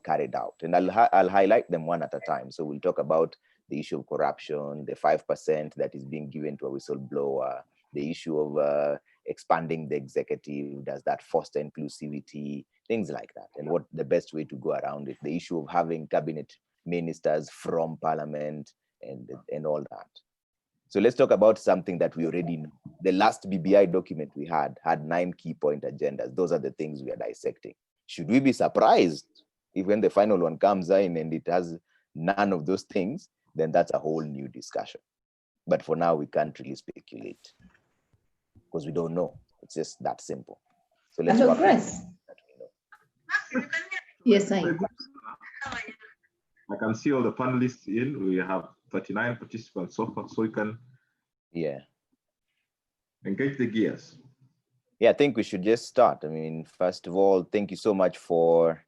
carried out. And I'll highlight them one at a time. So we'll talk about the issue of corruption, the 5% that is being given to a whistleblower, the issue of expanding the executive, does that foster inclusivity, things like that, and what the best way to go around it, the issue of having cabinet ministers from parliament and all that. So let's talk about something that we already know. The last BBI document we had 9 key point agendas. Those are the things we are dissecting. Should we be surprised if when the final one comes in and it has none of those things? Then that's a whole new discussion. But for now, we can't really speculate because we don't know. It's just that simple. So let's work that we know. Yes, I can see all the panelists in. We have 39 participants so far, so you can engage the gears. Yeah, I think we should just start. I mean, first of all, thank you so much for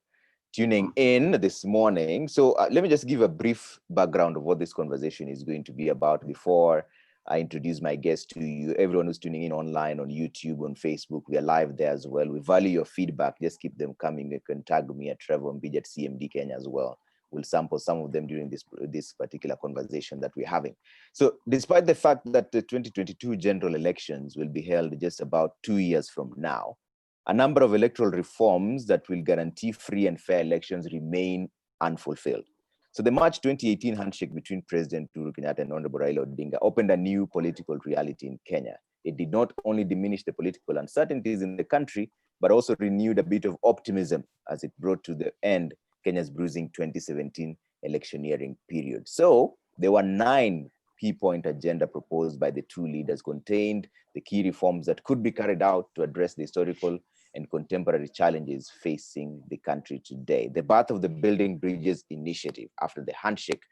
tuning in this morning. So let me just give a brief background of what this conversation is going to be about before I introduce my guest to you. Everyone who's tuning in online, on YouTube, on Facebook, we are live there as well. We value your feedback. Just keep them coming. You can tag me at Trevor Mbij at CMD Kenya as well. We'll sample some of them during this particular conversation that we're having. So despite the fact that the 2022 general elections will be held just about 2 years from now, a number of electoral reforms that will guarantee free and fair elections remain unfulfilled. So the March 2018 handshake between President Uhuru Kenyatta and Honorable Raila Odinga opened a new political reality in Kenya. It did not only diminish the political uncertainties in the country, but also renewed a bit of optimism as it brought to the end Kenya's bruising 2017 electioneering period. So there were 9 key point agenda proposed by the 2 leaders, contained the key reforms that could be carried out to address the historical and contemporary challenges facing the country today. The birth of the Building Bridges initiative after the handshake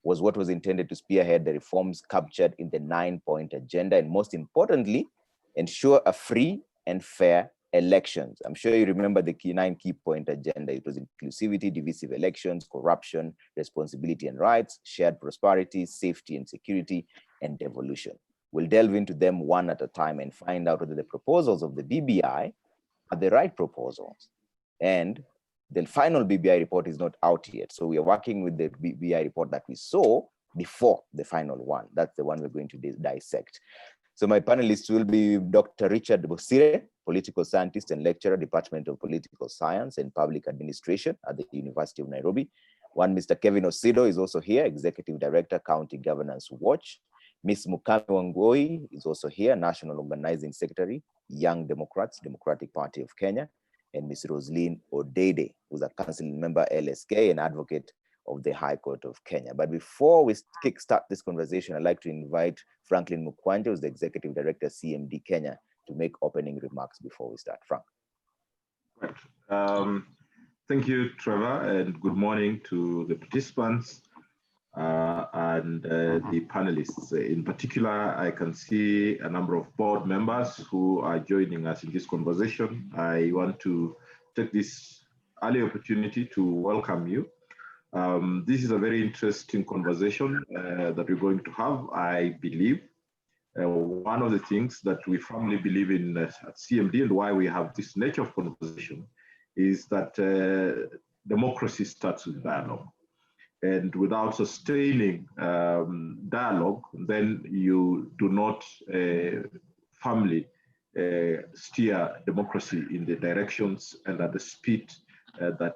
was what was intended to spearhead the reforms captured in the 9-point agenda, and most importantly, ensure a free and fair elections. I'm sure you remember the 9 key point agenda. It was inclusivity, divisive elections, corruption, responsibility and rights, shared prosperity, safety and security, and devolution. We'll delve into them one at a time and find out whether the proposals of the BBI are the right proposals. And the final BBI report is not out yet. So we are working with the BBI report that we saw before the final one. That's the one we're going to dissect. So my panelists will be Dr. Richard Bosire, political scientist and lecturer, Department of Political Science and Public Administration at the University of Nairobi. One Mr. Kevin Osido is also here, Executive Director, County Governance Watch. Ms. Mukami Wangui is also here, National Organizing Secretary, Young Democrats, Democratic Party of Kenya. And Ms. Roslyn Odede, who's a council member, LSK, and advocate of the High Court of Kenya. But before we kickstart this conversation, I'd like to invite Franklin Mukwanja, who's the Executive Director, CMD Kenya, to make opening remarks before we start. Frank. Right. Thank you, Trevor, and good morning to the participants and the panelists. In particular, I can see a number of board members who are joining us in this conversation. I want to take this early opportunity to welcome you. This is a very interesting conversation that we're going to have, I believe. One of the things that we firmly believe in at CMD and why we have this nature of conversation is that democracy starts with dialogue. And without sustaining dialogue, then you do not firmly steer democracy in the directions and at the speed that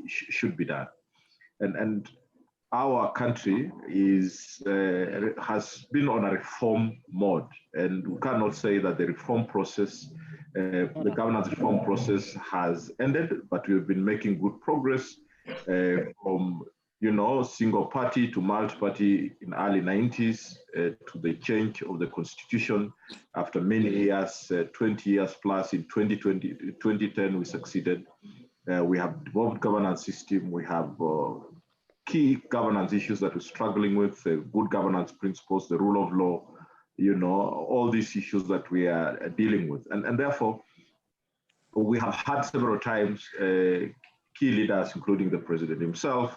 should be done. And our country has been on a reform mode, and we cannot say that the reform process, the governance reform process has ended, but we've been making good progress from single party to multi-party in early 90s to the change of the constitution after many years, 20 years plus. In 2010, we succeeded. We have devolved governance system. We have key governance issues that we're struggling with, good governance principles, the rule of law, all these issues that we are dealing with. And therefore, we have had several times key leaders, including the president himself,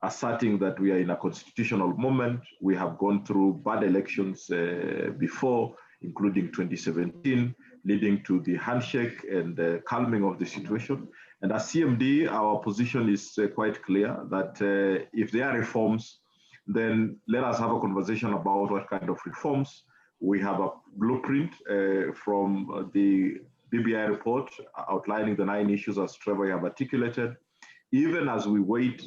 asserting that we are in a constitutional moment. We have gone through bad elections before, including 2017, leading to the handshake and the calming of the situation. And as CMD, our position is quite clear that if there are reforms, then let us have a conversation about what kind of reforms. We have a blueprint from the BBI report outlining the 9 issues as Trevor have articulated. Even as we wait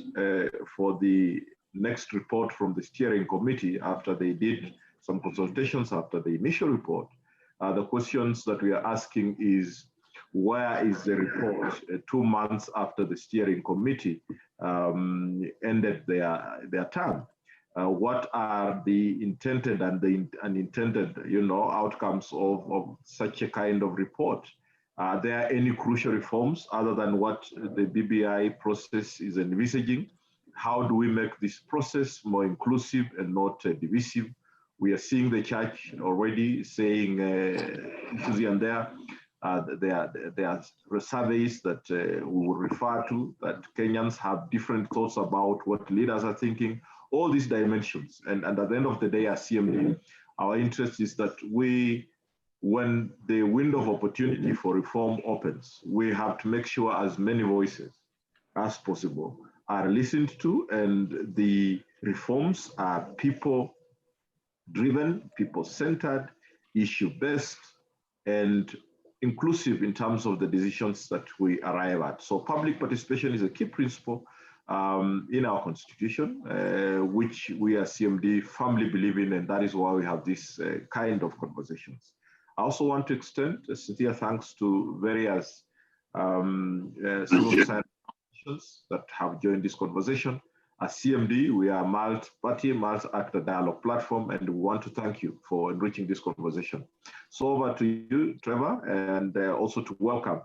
for the next report from the steering committee after they did some consultations after the initial report, the questions that we are asking is, where is the report 2 months after the steering committee ended their term? What are the intended and the unintended, outcomes of such a kind of report? Are there any crucial reforms other than what the BBI process is envisaging? How do we make this process more inclusive and not divisive? We are seeing the church already saying issues here and there. There are surveys that we will refer to, that Kenyans have different thoughts about what leaders are thinking, all these dimensions. And at the end of the day, as CMD, our interest is that when the window of opportunity for reform opens, we have to make sure as many voices as possible are listened to, and the reforms are people-driven, people-centered, issue-based, and inclusive in terms of the decisions that we arrive at. So public participation is a key principle in our constitution, which we as CMD firmly believe in, and that is why we have this kind of conversations. I also want to extend sincere thanks to various civil society organizations that have joined this conversation. As CMD, we are a multi-party, multi-actor dialogue platform, and we want to thank you for enriching this conversation. So over to you, Trevor, and also to welcome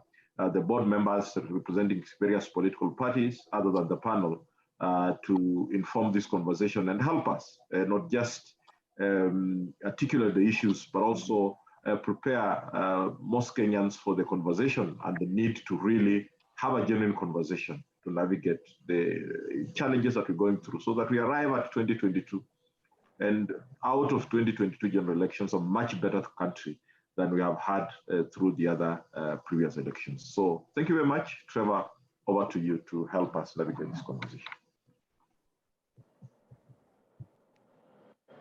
the board members representing various political parties other than the panel to inform this conversation and help us not just articulate the issues, but also prepare most Kenyans for the conversation and the need to really have a genuine conversation to navigate the challenges that we're going through, so that we arrive at 2022 and out of 2022 general elections a much better country than we have had through the other previous elections. So thank you very much. Trevor, over to you to help us navigate this conversation.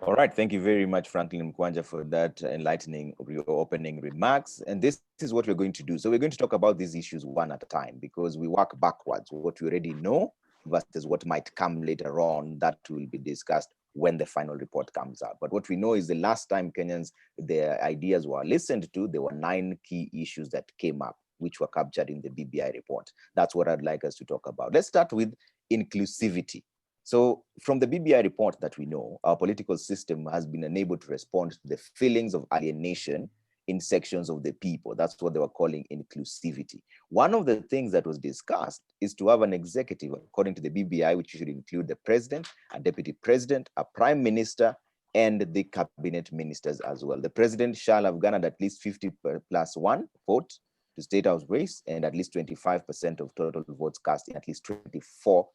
All right, thank you very much, Franklin Mkwanja, for that enlightening your opening remarks. And this is what we're going to do. So we're going to talk about these issues one at a time, because we work backwards, what we already know versus what might come later on that will be discussed when the final report comes out. But what we know is the last time Kenyans, their ideas were listened to, there were 9 key issues that came up, which were captured in the BBI report. That's what I'd like us to talk about. Let's start with inclusivity. So from the BBI report that we know, our political system has been unable to respond to the feelings of alienation in sections of the people. That's what they were calling inclusivity. One of the things that was discussed is to have an executive, according to the BBI, which should include the president, a deputy president, a prime minister, and the cabinet ministers as well. The president shall have garnered at least 50+1 vote to state house race, and at least 25% of total votes cast in at least 24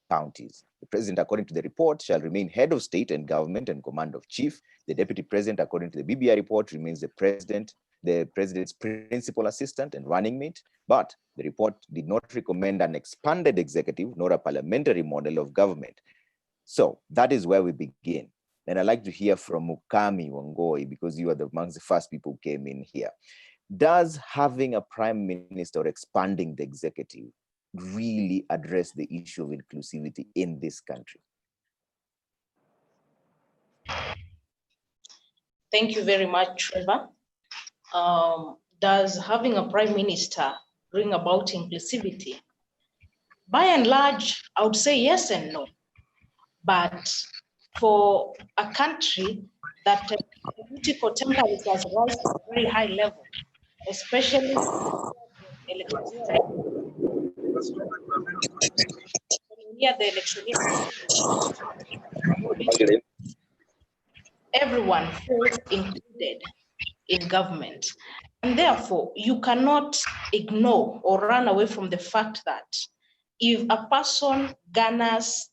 counties. The president, according to the report, shall remain head of state and government and command of chief. The deputy president, according to the BBI report, remains the president's principal assistant and running mate. But the report did not recommend an expanded executive nor a parliamentary model of government. So that is where we begin. And I'd like to hear from Mukami Wangoi, because you are amongst the first people who came in here. Does having a prime minister or expanding the executive really address the issue of inclusivity in this country? Thank you very much, Trevor. Does having a prime minister bring about inclusivity? By and large, I would say yes and no. But for a country that political temperature has risen to a very high level, especially near the election, everyone feels included in government. And therefore, you cannot ignore or run away from the fact that if a person garners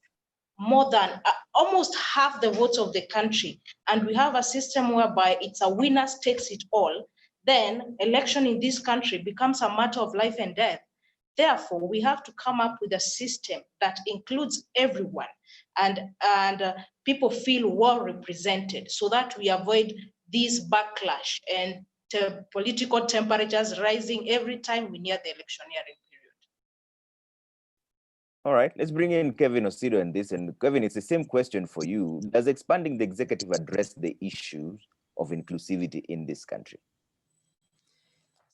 more than almost half the votes of the country, and we have a system whereby it's a winner takes it all, then election in this country becomes a matter of life and death. Therefore, we have to come up with a system that includes everyone and people feel well represented so that we avoid this backlash and political temperatures rising every time we near the electioneering period. All right, let's bring in Kevin Osido in this. And Kevin, it's the same question for you. Does expanding the executive address the issues of inclusivity in this country?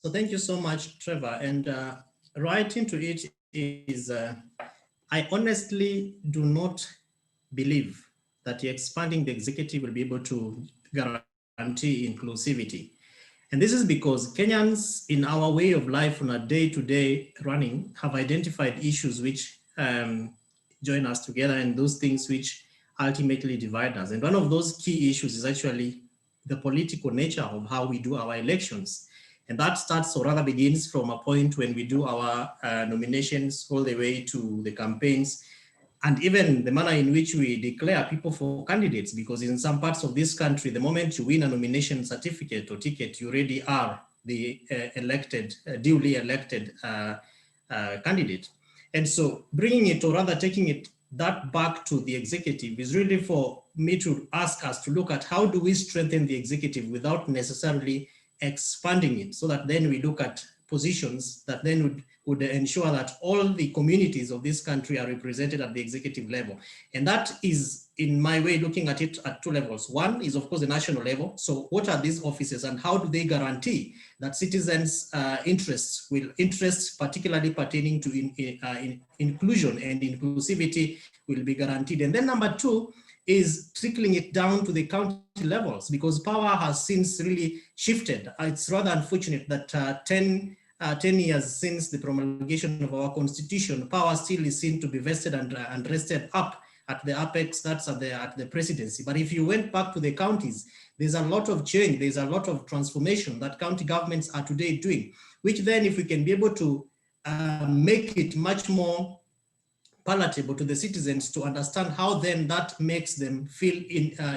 So thank you so much, Trevor. And right into it is, I honestly do not believe that expanding the executive will be able to guarantee inclusivity. And this is because Kenyans in our way of life on a day-to-day running have identified issues which join us together and those things which ultimately divide us. And one of those key issues is actually the political nature of how we do our elections. And that starts or rather begins from a point when we do our nominations all the way to the campaigns and even the manner in which we declare people for candidates, because in some parts of this country, the moment you win a nomination certificate or ticket, you already are the duly elected candidate. And so bringing it, or rather taking it that back to the executive, is really for me to ask us to look at how do we strengthen the executive without necessarily expanding it, so that then we look at positions that then would ensure that all the communities of this country are represented at the executive level. And that is, in my way, looking at it at two levels. One is, of course, the national level. So what are these offices and how do they guarantee that citizens' interests, particularly pertaining to inclusion and inclusivity, will be guaranteed? And then number two is trickling it down to the county levels, because power has since really shifted. It's rather unfortunate that 10 years since the promulgation of our constitution, power still is seen to be vested and rested up at the apex, that's at the presidency. But if you went back to the counties, there's a lot of change, there's a lot of transformation that county governments are today doing, which then if we can be able to make it much more palatable to the citizens to understand how then that makes them feel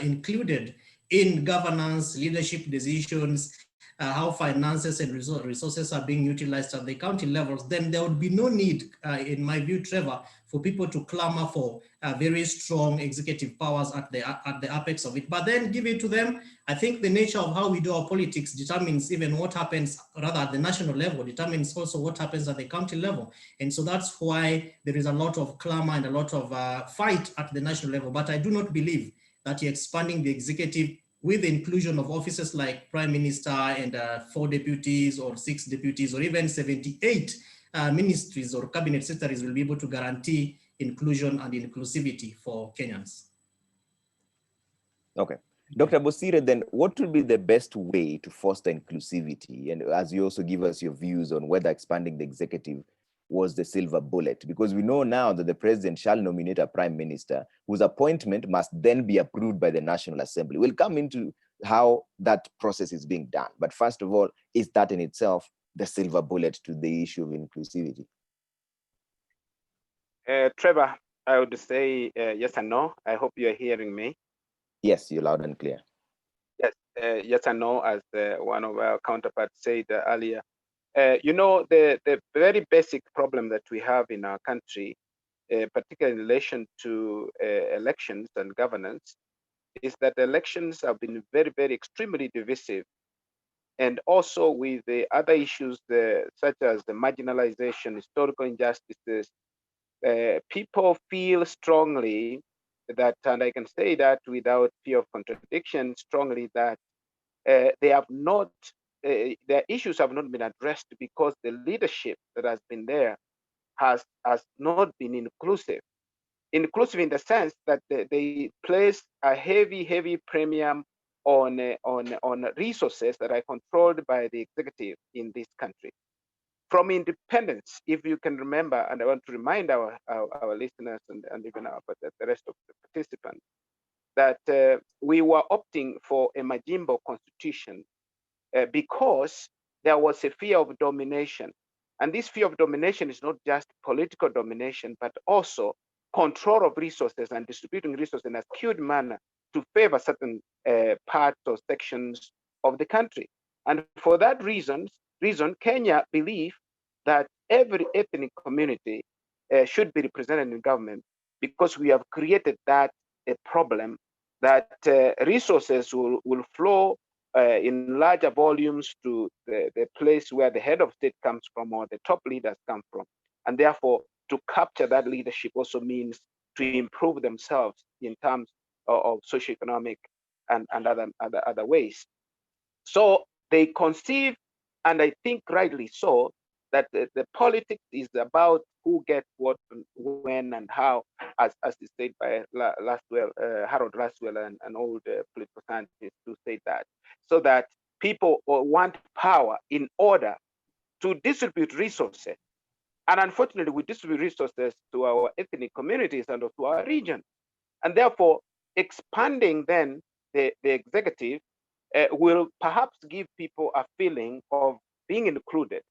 included in governance, leadership decisions, how finances and resources are being utilized at the county levels, then there would be no need, in my view, Trevor, for people to clamor for very strong executive powers at the apex of it. But then give it to them. I think the nature of how we do our politics determines even what happens, rather at the national level, determines also what happens at the county level. And so that's why there is a lot of clamor and a lot of fight at the national level. But I do not believe that you're expanding the executive with the inclusion of offices like Prime Minister and 4 deputies or 6 deputies or even 78 ministries or cabinet secretaries will be able to guarantee inclusion and inclusivity for Kenyans. Okay. Dr. Bosire, then what would be the best way to foster inclusivity? And as you also give us your views on whether expanding the executive was the silver bullet, because we know now that the president shall nominate a prime minister whose appointment must then be approved by the National Assembly. We'll come into how that process is being done. But first of all, is that in itself the silver bullet to the issue of inclusivity? Trevor, I would say yes and no. I hope you are hearing me. Yes, you're loud and clear. Yes, yes and no, as one of our counterparts said earlier. You know, the very basic problem that we have in our country, particularly in relation to elections and governance, is that elections have been very, very extremely divisive. And also with the other issues, such as the marginalization, historical injustices, people feel strongly that, and I can say that without fear of contradiction, strongly that they have not, their issues have not been addressed because the leadership that has been there has not been inclusive. Inclusive in the sense that they place a heavy premium on resources that are controlled by the executive in this country. From independence, if you can remember, and I want to remind our listeners and even the rest of the participants, that we were opting for a Majimbo constitution because there was a fear of domination. And this fear of domination is not just political domination, but also control of resources and distributing resources in a skewed manner to favor certain parts or sections of the country. And for that reason, Kenya believed that every ethnic community should be represented in government, because we have created that a problem that resources will flow in larger volumes to the place where the head of state comes from or the top leaders come from. And therefore, to capture that leadership also means to improve themselves in terms of socioeconomic and other ways. So they conceive, and I think rightly so, that the politics is about who gets what, when, and how, as is said by Harold Laswell and old political scientists who say that, so that people want power in order to distribute resources. And unfortunately, we distribute resources to our ethnic communities and to our region. And therefore, expanding then the executive will perhaps give people a feeling of being included.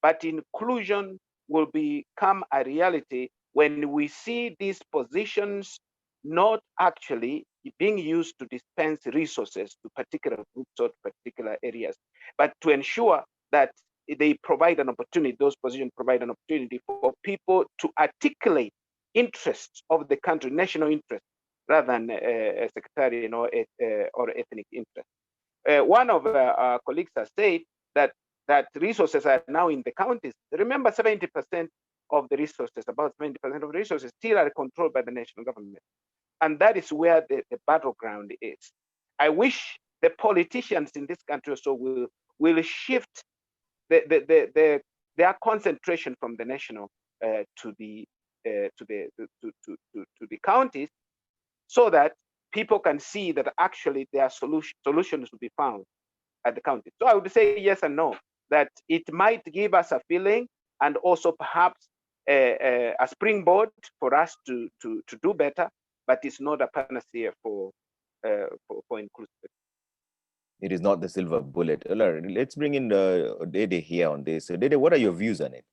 But inclusion will become a reality when we see these positions not actually being used to dispense resources to particular groups or particular areas, but to ensure that they provide an opportunity, those positions provide an opportunity for people to articulate interests of the country, national interests, rather than a sectarian or ethnic interest. One of our colleagues has said that resources are now in the counties. Remember, 70% of the resources, about 70% of the resources still are controlled by the national government. And that is where the battleground is. I wish the politicians in this country also will shift their concentration from the national to the counties, so that people can see that actually there are solutions to be found at the county. So I would say yes and no, that it might give us a feeling and also perhaps a springboard for us to do better, but it's not a panacea for inclusivity. It is not the silver bullet. Let's bring in Dede here on this. So Dede, what are your views on it?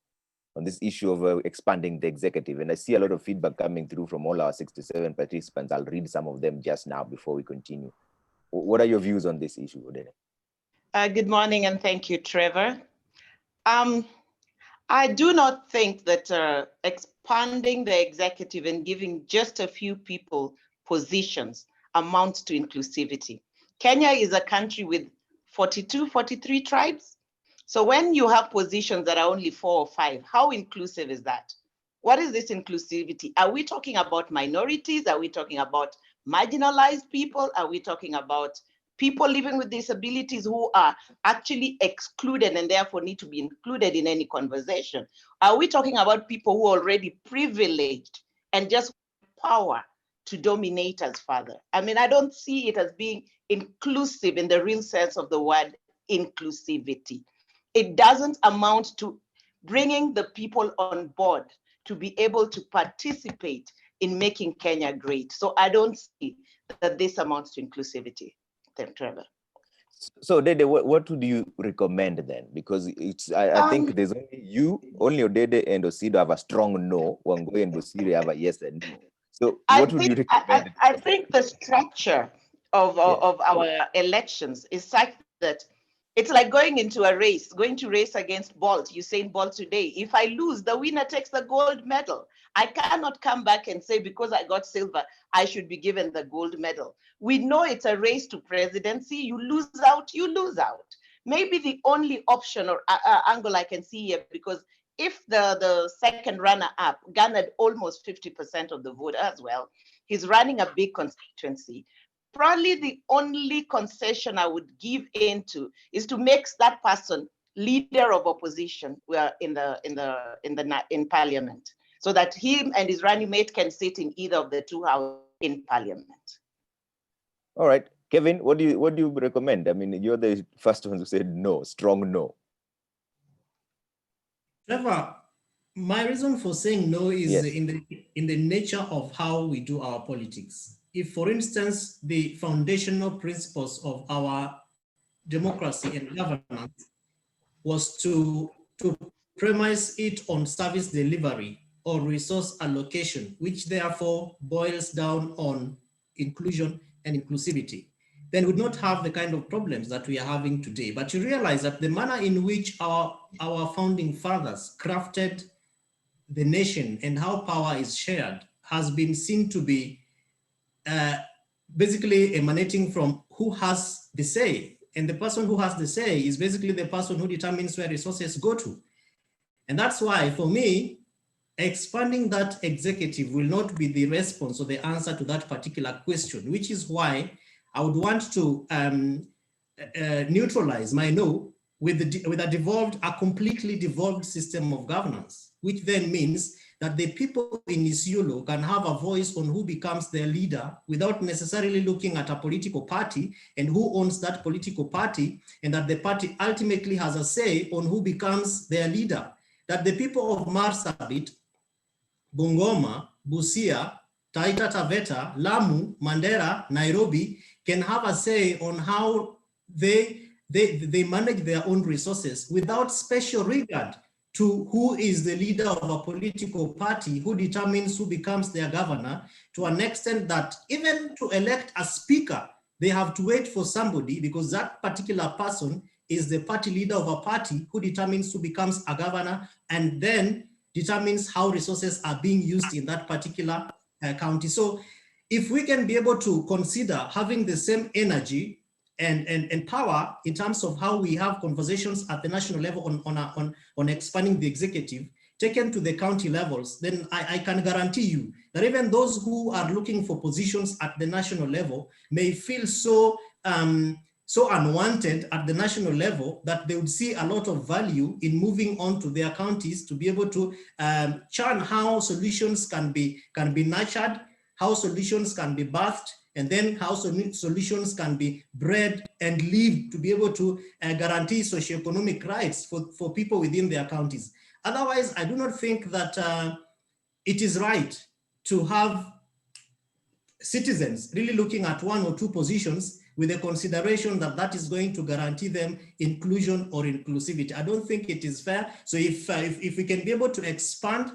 On this issue of expanding the executive? And I see a lot of feedback coming through from all our 67 participants. I'll read some of them just now before we continue. What are your views on this issue, Dede? Good morning, and thank you, Trevor. I do not think that expanding the executive and giving just a few people positions amounts to inclusivity. Kenya is a country with 43 tribes. So when you have positions that are only 4 or 5, how inclusive is that? What is this inclusivity? Are we talking about minorities? Are we talking about marginalized people? Are we talking about people living with disabilities who are actually excluded and therefore need to be included in any conversation? Are we talking about people who are already privileged and just power to dominate us further? I mean, I don't see it as being inclusive in the real sense of the word inclusivity. It doesn't amount to bringing the people on board to be able to participate in making Kenya great. So I don't see that this amounts to inclusivity. Trevor. So Dede, what would you recommend then? Because I think there's only Dede and Osido have a strong no. Wangui and Busiri have a yes and no. So what would you recommend? I think the structure of our elections is such that it's like going into a race, going to race against Bolt, Usain Bolt today. If I lose, the winner takes the gold medal. I cannot come back and say, because I got silver, I should be given the gold medal. We know it's a race to presidency. You lose out, you lose out. Maybe the only option or angle I can see here, because if the second runner-up garnered almost 50% of the vote as well, he's running a big constituency. Probably the only concession I would give into is to make that person leader of opposition in parliament, so that him and his running mate can sit in either of the two houses in parliament. All right, Kevin, what do you recommend? I mean, you're the first one who said no, strong no. Trevor, my reason for saying no is yes. in the nature of how we do our politics. If, for instance, the foundational principles of our democracy and governance was to premise it on service delivery or resource allocation, which therefore boils down on inclusion and inclusivity, then we would not have the kind of problems that we are having today. But you realize that the manner in which our founding fathers crafted the nation and how power is shared has been seen to be basically emanating from who has the say. And the person who has the say is basically the person who determines where resources go to. And that's why, for me, expanding that executive will not be the response or the answer to that particular question, which is why I would want to neutralize my no with a completely devolved system of governance, which then means that the people in Isiolo can have a voice on who becomes their leader without necessarily looking at a political party and who owns that political party, and that the party ultimately has a say on who becomes their leader. That the people of Marsabit, Bungoma, Busia, Taita Taveta, Lamu, Mandera, Nairobi can have a say on how they manage their own resources without special regard to who is the leader of a political party, who determines who becomes their governor, to an extent that even to elect a speaker, they have to wait for somebody, because that particular person is the party leader of a party who determines who becomes a governor and then determines how resources are being used in that particular county. So if we can be able to consider having the same energy and power in terms of how we have conversations at the national level on expanding the executive, taken to the county levels, then I can guarantee you that even those who are looking for positions at the national level may feel so unwanted at the national level that they would see a lot of value in moving on to their counties to be able to churn how solutions can be nurtured, how solutions can be birthed, and then how solutions can be bred and lived to be able to guarantee socioeconomic rights for people within their counties. Otherwise, I do not think that it is right to have citizens really looking at one or two positions with the consideration that that is going to guarantee them inclusion or inclusivity. I don't think it is fair. So if we can be able to expand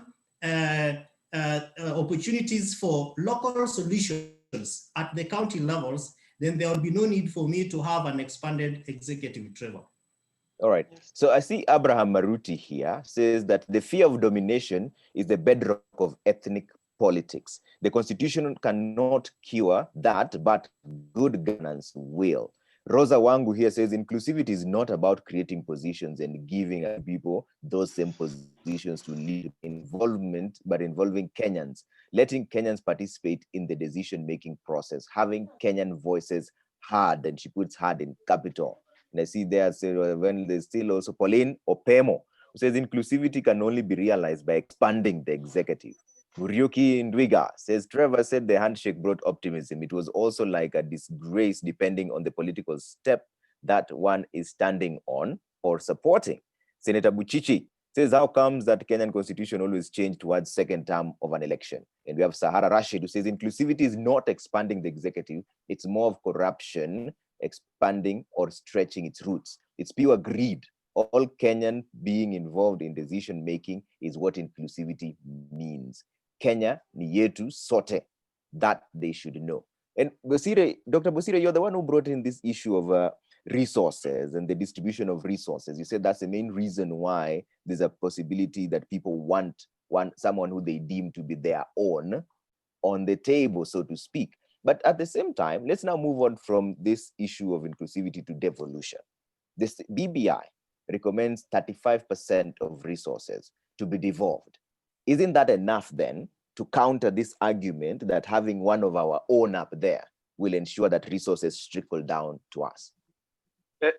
opportunities for local solutions at the county levels, then there will be no need for me to have an expanded executive, Trevor. All right. So I see Abraham Maruti here says that the fear of domination is the bedrock of ethnic politics. The constitution cannot cure that, but good governance will. Rosa Wangu here says inclusivity is not about creating positions and giving people those same positions to lead involvement, but involving Kenyans, letting Kenyans participate in the decision-making process, having Kenyan voices heard, and she puts heard in capital. And I see there, so when there's still also Pauline Opemo, who says inclusivity can only be realized by expanding the executive. Muriuki Ndwiga says, Trevor said the handshake brought optimism. It was also like a disgrace depending on the political step that one is standing on or supporting. Senator Buchichi says, how comes that Kenyan constitution always changed towards second term of an election? And we have Sahara Rashid, who says inclusivity is not expanding the executive. It's more of corruption, expanding or stretching its roots. It's pure greed. All Kenyan being involved in decision-making is what inclusivity means. Kenya ni yetu sote, that they should know. And Bosire, Dr. Bosire, you're the one who brought in this issue of resources and the distribution of resources. You said that's the main reason why there's a possibility that people want someone who they deem to be their own on the table, so to speak. But at the same time, let's now move on from this issue of inclusivity to devolution. This BBI recommends 35% of resources to be devolved. Isn't that enough then to counter this argument that having one of our own up there will ensure that resources trickle down to us?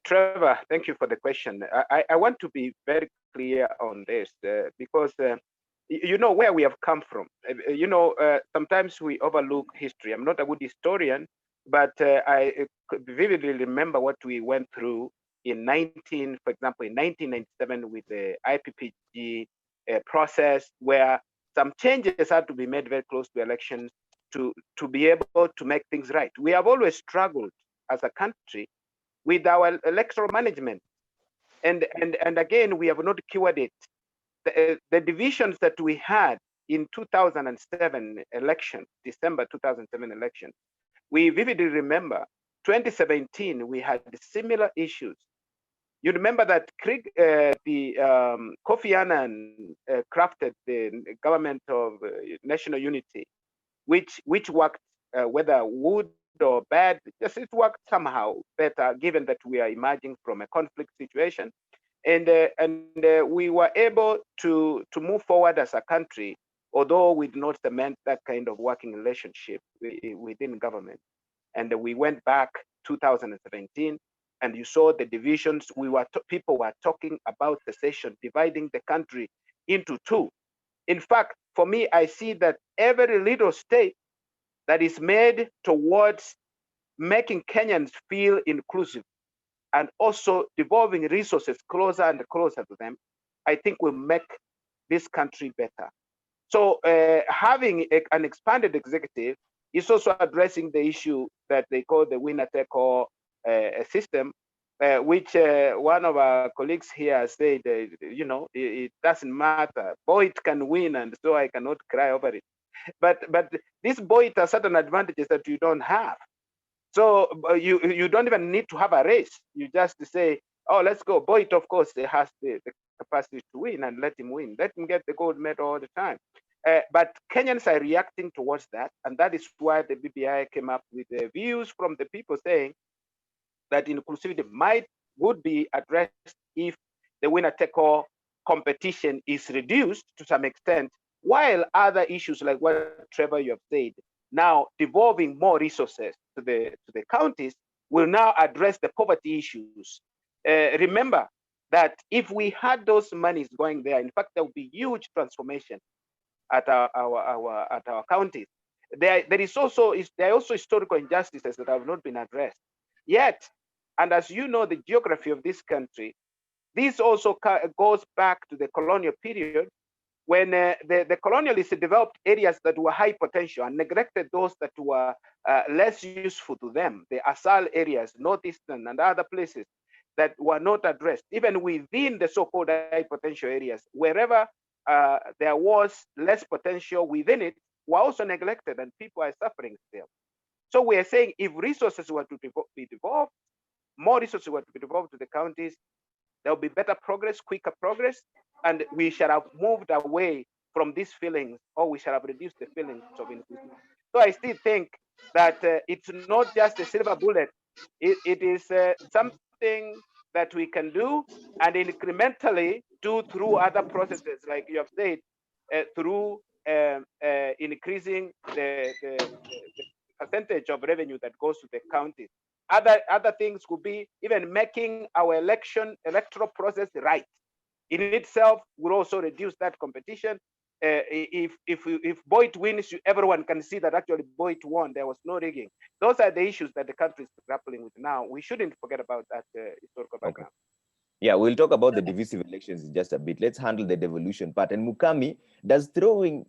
Trevor, thank you for the question. I want to be very clear on this because you know where we have come from. Sometimes we overlook history. I'm not a good historian, but I vividly remember what we went through in 1997 with the IPPG process, where some changes had to be made very close to elections to be able to make things right. We have always struggled as a country with our electoral management. And again, we have not cured it. The divisions that we had in 2007 election, December 2007 election, we vividly remember 2017, we had similar issues. You remember that Kofi Annan crafted the government of national unity, which worked whether good or bad, just it worked somehow better, given that we are emerging from a conflict situation, and we were able to move forward as a country, although we did not cement that kind of working relationship within government. And we went back 2017, and you saw the divisions. People were talking about secession, dividing the country into two. In fact, for me, I see that every little state that is made towards making Kenyans feel inclusive and also devolving resources closer and closer to them, I think will make this country better. So having an expanded executive is also addressing the issue that they call the winner-take-all system, which one of our colleagues here said, it doesn't matter. Boyd can win, and so I cannot cry over it. But this Boyd has certain advantages that you don't have. So you don't even need to have a race. You just say, oh, let's go. Boyd, of course, has the capacity to win, and let him win. Let him get the gold medal all the time. But Kenyans are reacting towards that, and that is why the BBI came up with the views from the people saying that inclusivity would be addressed if the winner-take-all competition is reduced to some extent, while other issues like what Trevor you have said, now devolving more resources to the counties, will now address the poverty issues. Remember that if we had those monies going there, in fact, there would be huge transformation at our counties. There are also historical injustices that have not been addressed yet. And as you know, the geography of this country, this also goes back to the colonial period, when the colonialists developed areas that were high potential and neglected those that were less useful to them, the Asal areas, Northeastern and other places that were not addressed. Even within the so-called high potential areas, wherever there was less potential within it, were also neglected, and people are suffering still. So we are saying if resources were to be devolved, more resources were to be devolved to the counties, there will be better progress, quicker progress, and we shall have moved away from these feelings, or we shall have reduced the feelings of inclusivity. So I still think that it's not just a silver bullet. It is something that we can do and incrementally do through other processes, like you have said, through increasing the percentage of revenue that goes to the counties. Other things could be even making our electoral process right. In itself will also reduce that competition. If Boyd wins, everyone can see that actually Boyd won. There was no rigging. Those are the issues that the country is grappling with now. We shouldn't forget about that historical background. Okay. Yeah, we'll talk about the divisive elections in just a bit. Let's handle the devolution part. And Mukami, does throwing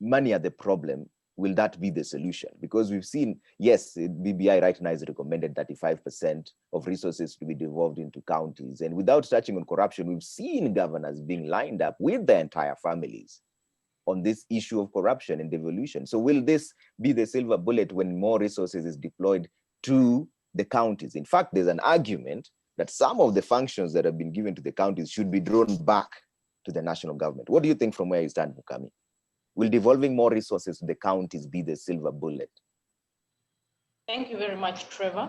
money at the problem, will that be the solution? Because we've seen, yes, BBI right now has recommended 35% of resources to be devolved into counties. And without touching on corruption, we've seen governors being lined up with their entire families on this issue of corruption and devolution. So will this be the silver bullet when more resources is deployed to the counties? In fact, there's an argument that some of the functions that have been given to the counties should be drawn back to the national government. What do you think from where you stand, Mukami? Will devolving more resources to the counties be the silver bullet? Thank you very much, Trevor.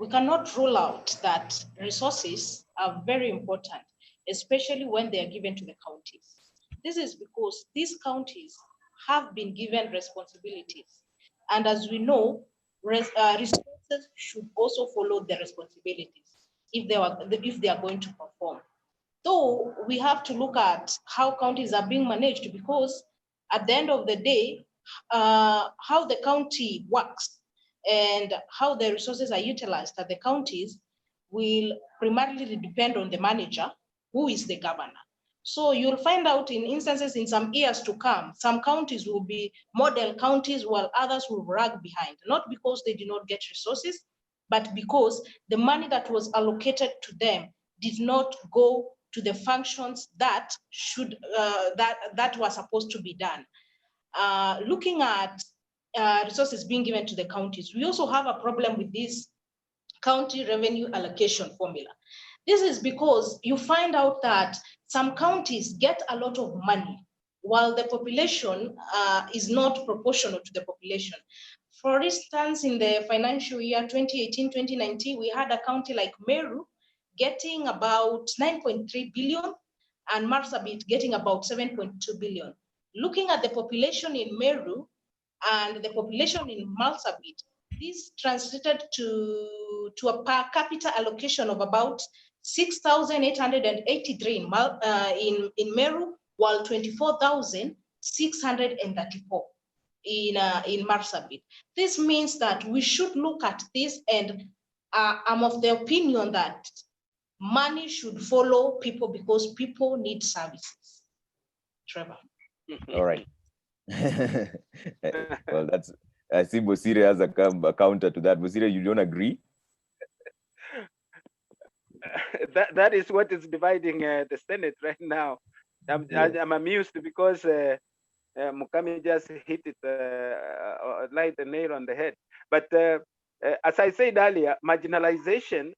We cannot rule out that resources are very important, especially when they are given to the counties. This is because these counties have been given responsibilities. And as we know, resources should also follow the responsibilities if they are going to perform. So we have to look at how counties are being managed, because at the end of the day, how the county works and how the resources are utilized at the counties will primarily depend on the manager, who is the governor. So you'll find out in instances in some years to come, some counties will be model counties while others will lag behind, not because they did not get resources, but because the money that was allocated to them did not go to the functions that should that were supposed to be done. Looking at resources being given to the counties. We also have a problem with this county revenue allocation formula. This is because you find out that some counties get a lot of money while the population is not proportional to the population. For instance, in the financial year 2018-2019, we had a county like Meru getting about 9.3 billion and Marsabit getting about 7.2 billion. Looking at the population in Meru and the population in Marsabit, this translated to a per capita allocation of about 6,883 in Meru, while 24,634 in Marsabit. This means that we should look at this, and I'm of the opinion that money should follow people because people need services. Trevor. All right. Well, that's, I see Bosire has a counter to that. Bosire, you don't agree? That is what is dividing the Senate right now. I'm amused because Mukami just hit it, like the nail on the head. But as I said earlier, marginalization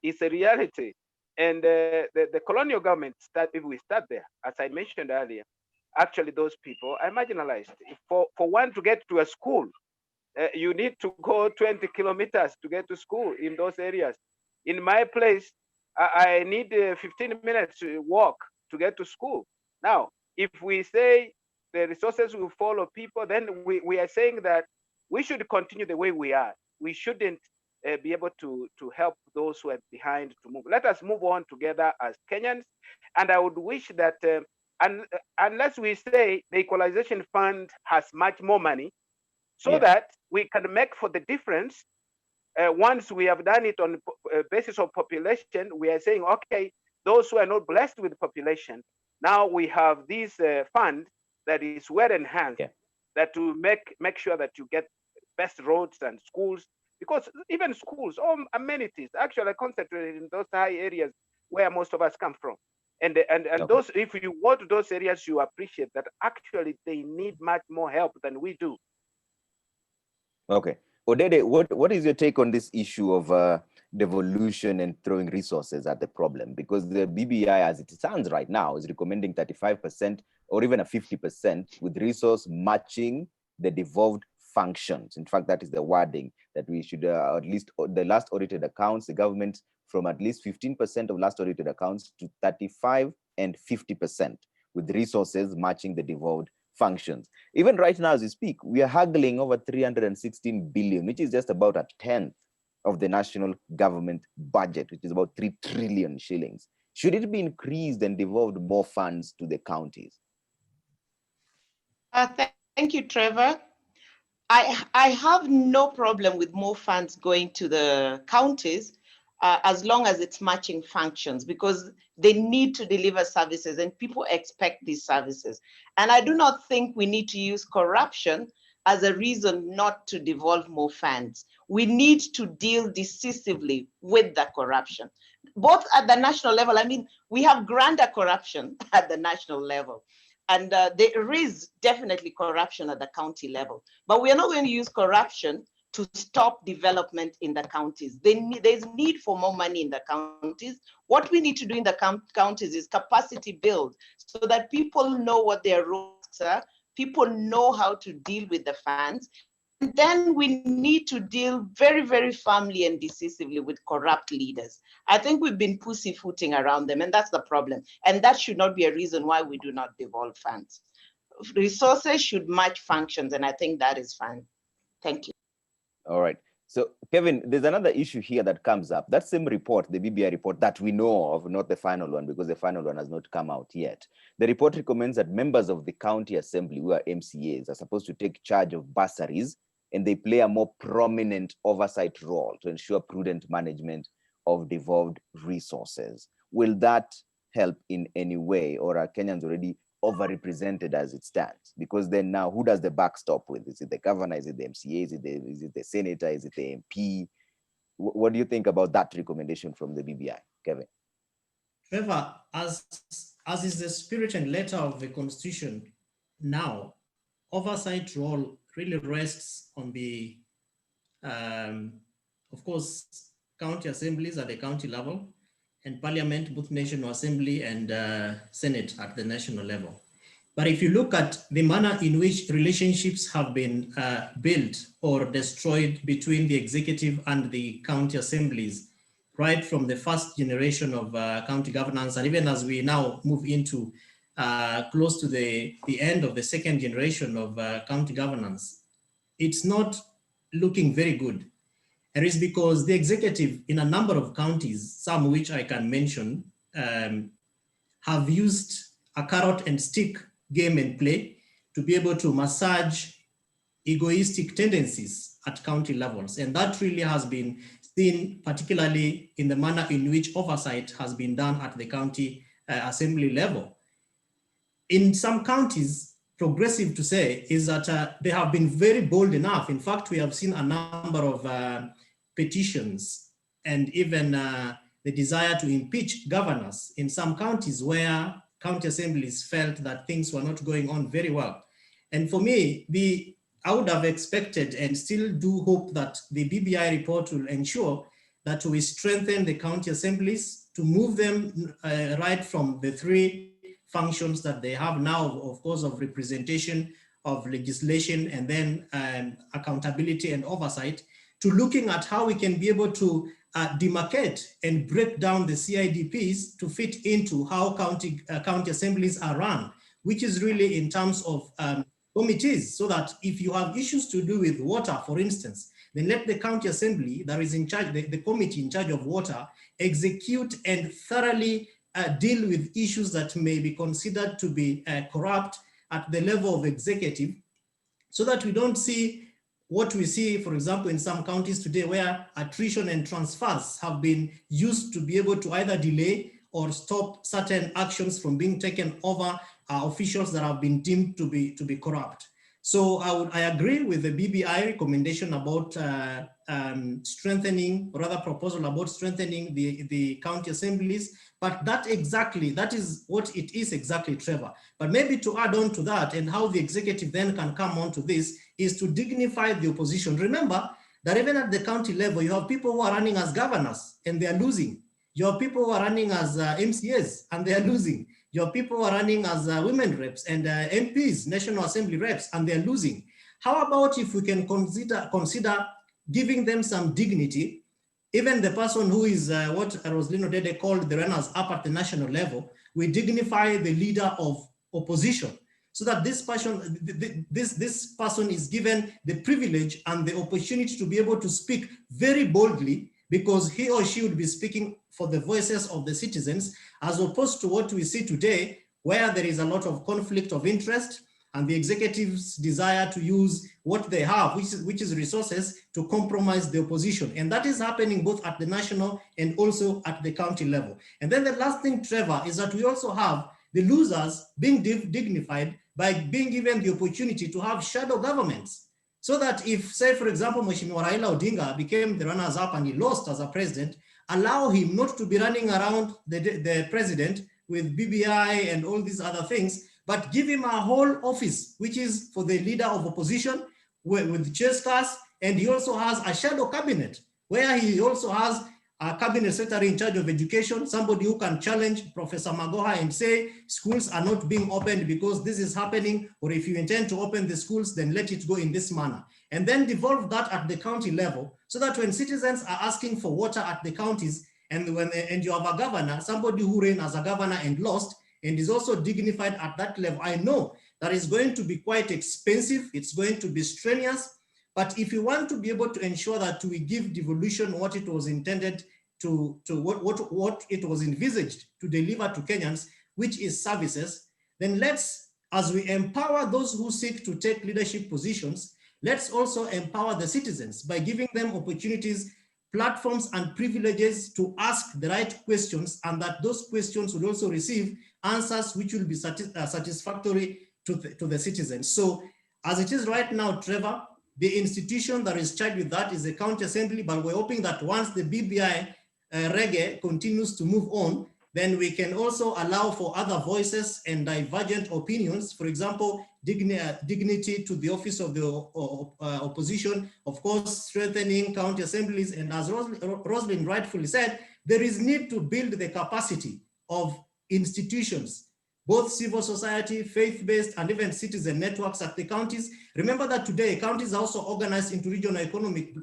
is a reality. And the colonial government, if we start there, as I mentioned earlier, actually those people are marginalized. For one to get to a school, you need to go 20 kilometers to get to school in those areas. In my place, I need 15 minutes to walk to get to school. Now, if we say the resources will follow people, then we are saying that we should continue the way we are. We shouldn't be able to help those who are behind to move. Let us move on together as Kenyans. And I would wish that unless we say the equalization fund has much more money, so that we can make for the difference. Once we have done it on basis of population, we are saying, okay, those who are not blessed with population, now we have this fund that is well enhanced, that to make sure that you get best roads and schools, because even schools, all amenities, actually concentrated in those high areas where most of us come from. And those, if you go to those areas, you appreciate that actually they need much more help than we do. Okay. Odede, what is your take on this issue of devolution and throwing resources at the problem? Because the BBI, as it stands right now, is recommending 35% or even a 50% with resource matching the devolved functions. In fact, that is the wording that we should, at least the last audited accounts, the government from at least 15% of last audited accounts to 35 and 50% with resources matching the devolved functions. Even right now, as we speak, we are haggling over 316 billion, which is just about a tenth of the national government budget, which is about 3 trillion shillings. Should it be increased and devolved more funds to the counties? Thank you, Trevor. I have no problem with more funds going to the counties as long as it's matching functions, because they need to deliver services and people expect these services. And I do not think we need to use corruption as a reason not to devolve more funds. We need to deal decisively with the corruption, both at the national level. I mean, we have grander corruption at the national level. And there is definitely corruption at the county level, but we are not going to use corruption to stop development in the counties. There's need for more money in the counties. What we need to do in the counties is capacity build so that people know what their roles are, people know how to deal with the funds. And then we need to deal very, very firmly and decisively with corrupt leaders. I think we've been pussyfooting around them, and that's the problem. And that should not be a reason why we do not devolve funds. Resources should match functions, and I think that is fine. Thank you. All right. So, Kevin, there's another issue here that comes up. That same report, the BBI report that we know of, not the final one, because the final one has not come out yet. The report recommends that members of the county assembly, who are MCAs, are supposed to take charge of bursaries, and they play a more prominent oversight role to ensure prudent management of devolved resources. Will that help in any way, or are Kenyans already overrepresented as it stands? Because then now, who does the buck stop with? Is it the governor? Is it the MCA? Is it the senator? Is it the MP? What do you think about that recommendation from the BBI, Kevin? Trevor, as is the spirit and letter of the Constitution now, oversight role really rests on the, of course, county assemblies at the county level, and parliament, both National Assembly and Senate at the national level. But if you look at the manner in which relationships have been built or destroyed between the executive and the county assemblies, right from the first generation of county governance, and even as we now move into close to the end of the second generation of county governance, it's not looking very good. And it's because the executive in a number of counties, some which I can mention, have used a carrot and stick game and play to be able to massage egoistic tendencies at county levels. And that really has been seen, particularly in the manner in which oversight has been done at the county assembly level. In some counties, progressive to say, is that they have been very bold enough. In fact, we have seen a number of petitions and even the desire to impeach governors in some counties where county assemblies felt that things were not going on very well. And for me, I would have expected and still do hope that the BBI report will ensure that we strengthen the county assemblies to move them right from the three functions that they have now, of course, of representation, of legislation, and then accountability and oversight, to looking at how we can be able to demarcate and break down the CIDPs to fit into how county assemblies are run, which is really in terms of committees, so that if you have issues to do with water, for instance, then let the county assembly that is in charge, the committee in charge of water, execute and thoroughly deal with issues that may be considered to be corrupt at the level of executive, so that we don't see what we see, for example, in some counties today, where attrition and transfers have been used to be able to either delay or stop certain actions from being taken over officials that have been deemed to be corrupt. So I agree with the BBI recommendation about strengthening, or rather proposal about strengthening the county assemblies, but that is what it is exactly, Trevor. But maybe to add on to that, and how the executive then can come on to this, is to dignify the opposition. Remember that even at the county level, you have people who are running as governors and they are losing. You have people who are running as MCAs and they are losing. You have people who are running as women reps and MPs, National Assembly reps, and they're losing. How about if we can consider giving them some dignity? Even the person who is what Rosalino Dede called the runners up at the national level, we dignify the leader of opposition, so that this person is given the privilege and the opportunity to be able to speak very boldly, because he or she would be speaking for the voices of the citizens, as opposed to what we see today, where there is a lot of conflict of interest and the executive's desire to use what they have, which is resources, to compromise the opposition. And that is happening both at the national and also at the county level. And then the last thing, Trevor, is that we also have the losers being dignified by being given the opportunity to have shadow governments. So that if, say, for example, Mheshimiwa Raila Odinga became the runners-up and he lost as a president, allow him not to be running around the president with BBI and all these other things, but give him a whole office, which is for the leader of opposition with chairs, and he also has a shadow cabinet, where he also has a cabinet secretary in charge of education, somebody who can challenge Professor Magoha and say schools are not being opened because this is happening, or if you intend to open the schools, then let it go in this manner. And then devolve that at the county level, so that when citizens are asking for water at the counties, and you have a governor, somebody who ran as a governor and lost, and is also dignified at that level, I know that is going to be quite expensive, it's going to be strenuous, but if you want to be able to ensure that we give devolution what it was intended what it was envisaged to deliver to Kenyans, which is services, then let's, as we empower those who seek to take leadership positions, let's also empower the citizens by giving them opportunities, platforms, and privileges to ask the right questions, and that those questions will also receive answers which will be satisfactory to the citizens. So as it is right now, Trevor, the institution that is charged with that is the county assembly, but we're hoping that once the BBI reggae continues to move on, then we can also allow for other voices and divergent opinions. For example, dignity to the office of the opposition, of course, strengthening county assemblies. And as Roslyn rightfully said, there is need to build the capacity of institutions, both civil society, faith-based, and even citizen networks at the counties. Remember that today, counties are also organized into regional economic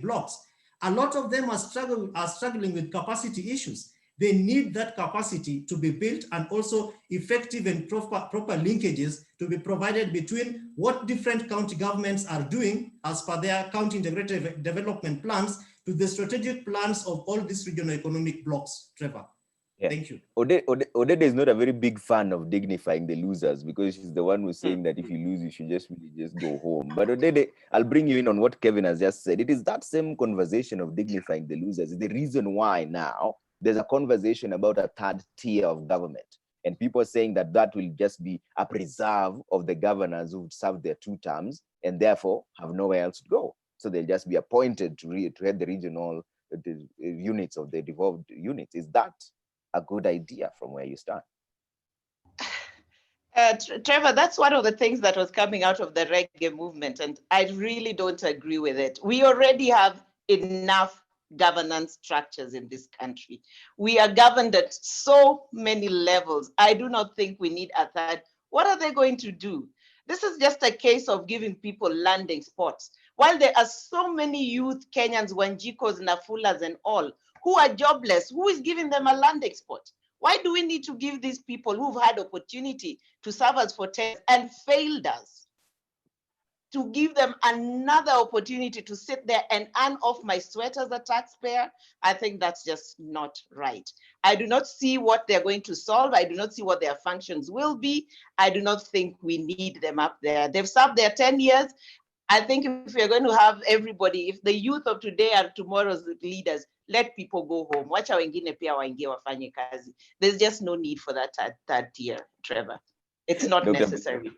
blocks. A lot of them are struggling with capacity issues. They need that capacity to be built, and also effective and proper linkages to be provided between what different county governments are doing as per their county integrated development plans to the strategic plans of all these regional economic blocks. Trevor, thank you. Odede is not a very big fan of dignifying the losers, because she's the one who's saying that if you lose, you should just really just go home. But Odede, I'll bring you in on what Kevin has just said. It is that same conversation of dignifying the losers is the reason why now there's a conversation about a third tier of government. And people are saying that that will just be a preserve of the governors who've served their 2 terms and therefore have nowhere else to go. So they'll just be appointed to head the regional units of the devolved units. Is that a good idea from where you stand? Trevor, that's one of the things that was coming out of the reggae movement, and I really don't agree with it. We already have enough governance structures in this country. We are governed at so many levels. I do not think we need a third. What are they going to do? This is just a case of giving people landing spots. While there are so many youth Kenyans, Wanjikos, Nafulas, and all, who are jobless, who is giving them a landing spot? Why do we need to give these people who've had opportunity to serve us for 10 and failed us, to give them another opportunity to sit there and earn off my sweat as a taxpayer? I think that's just not right. I do not see what they're going to solve. I do not see what their functions will be. I do not think we need them up there. They've served their 10 years. I think if we're going to have everybody, if the youth of today are tomorrow's leaders, let people go home. Wacha wengine pia waingie wafanye kazi. There's just no need for that third tier, Trevor. It's not necessary.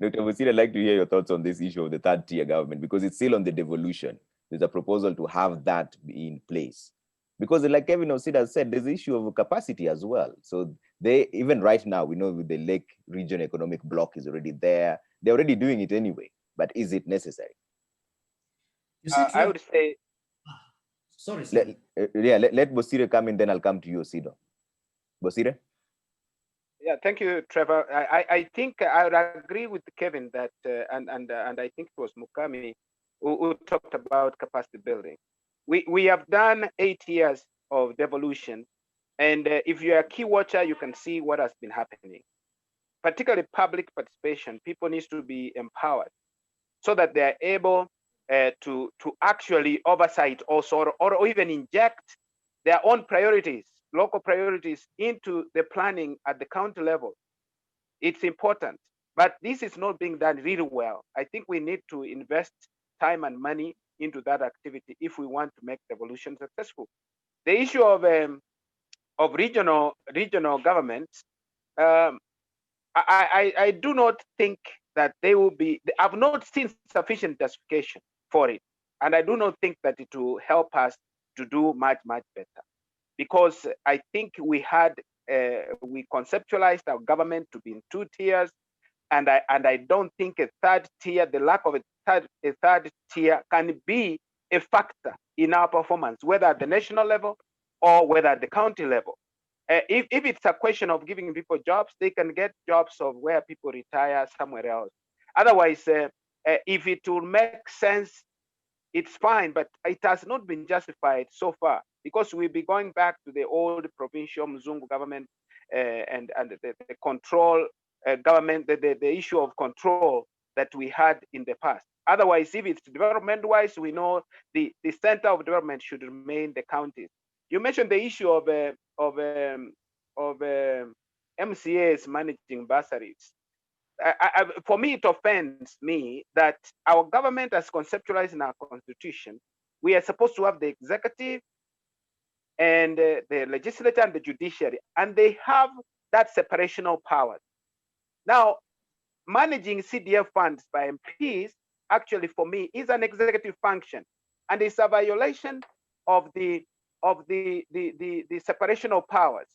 Dr. Busiri, I'd like to hear your thoughts on this issue of the third tier government, because it's still on the devolution. There's a proposal to have that be in place. Because like Kevin Osida said, there's the issue of capacity as well. So they, even right now, we know with the Lake Region Economic Bloc is already there. They're already doing it anyway, but is it necessary? You see, I would say, sorry. Let Bosire come in, then I'll come to you, Osido. Bosire? Yeah, thank you, Trevor. I think I would agree with Kevin that, and I think it was Mukami who talked about capacity building. We have done 8 years of devolution, and if you're a key watcher, you can see what has been happening. Particularly public participation, people need to be empowered so that they are able to actually oversight also, or even inject their own priorities, local priorities, into the planning at the county level. It's important, but this is not being done really well. I think we need to invest time and money into that activity if we want to make devolution successful. The issue of regional governments, I do not think that they will be, I've not seen sufficient justification for it. And I do not think that it will help us to do much, much better. Because I think we conceptualized our government to be in 2 tiers. And I don't think a third tier, the lack of a third tier can be a factor in our performance, whether at the national level or whether at the county level. If it's a question of giving people jobs, they can get jobs of where people retire somewhere else. Otherwise, if it will make sense, it's fine, but it has not been justified so far, because we'll be going back to the old provincial Mzungu government and the control government, the issue of control that we had in the past. Otherwise, if it's development-wise, we know the center of development should remain the counties. You mentioned the issue of MCAs managing bursaries. For me, it offends me that our government, as conceptualized in our constitution, we are supposed to have the executive and the legislature and the judiciary, and they have that separation of powers. Now, managing CDF funds by MPs, actually for me, is an executive function, and it's a violation of the of the separation of powers.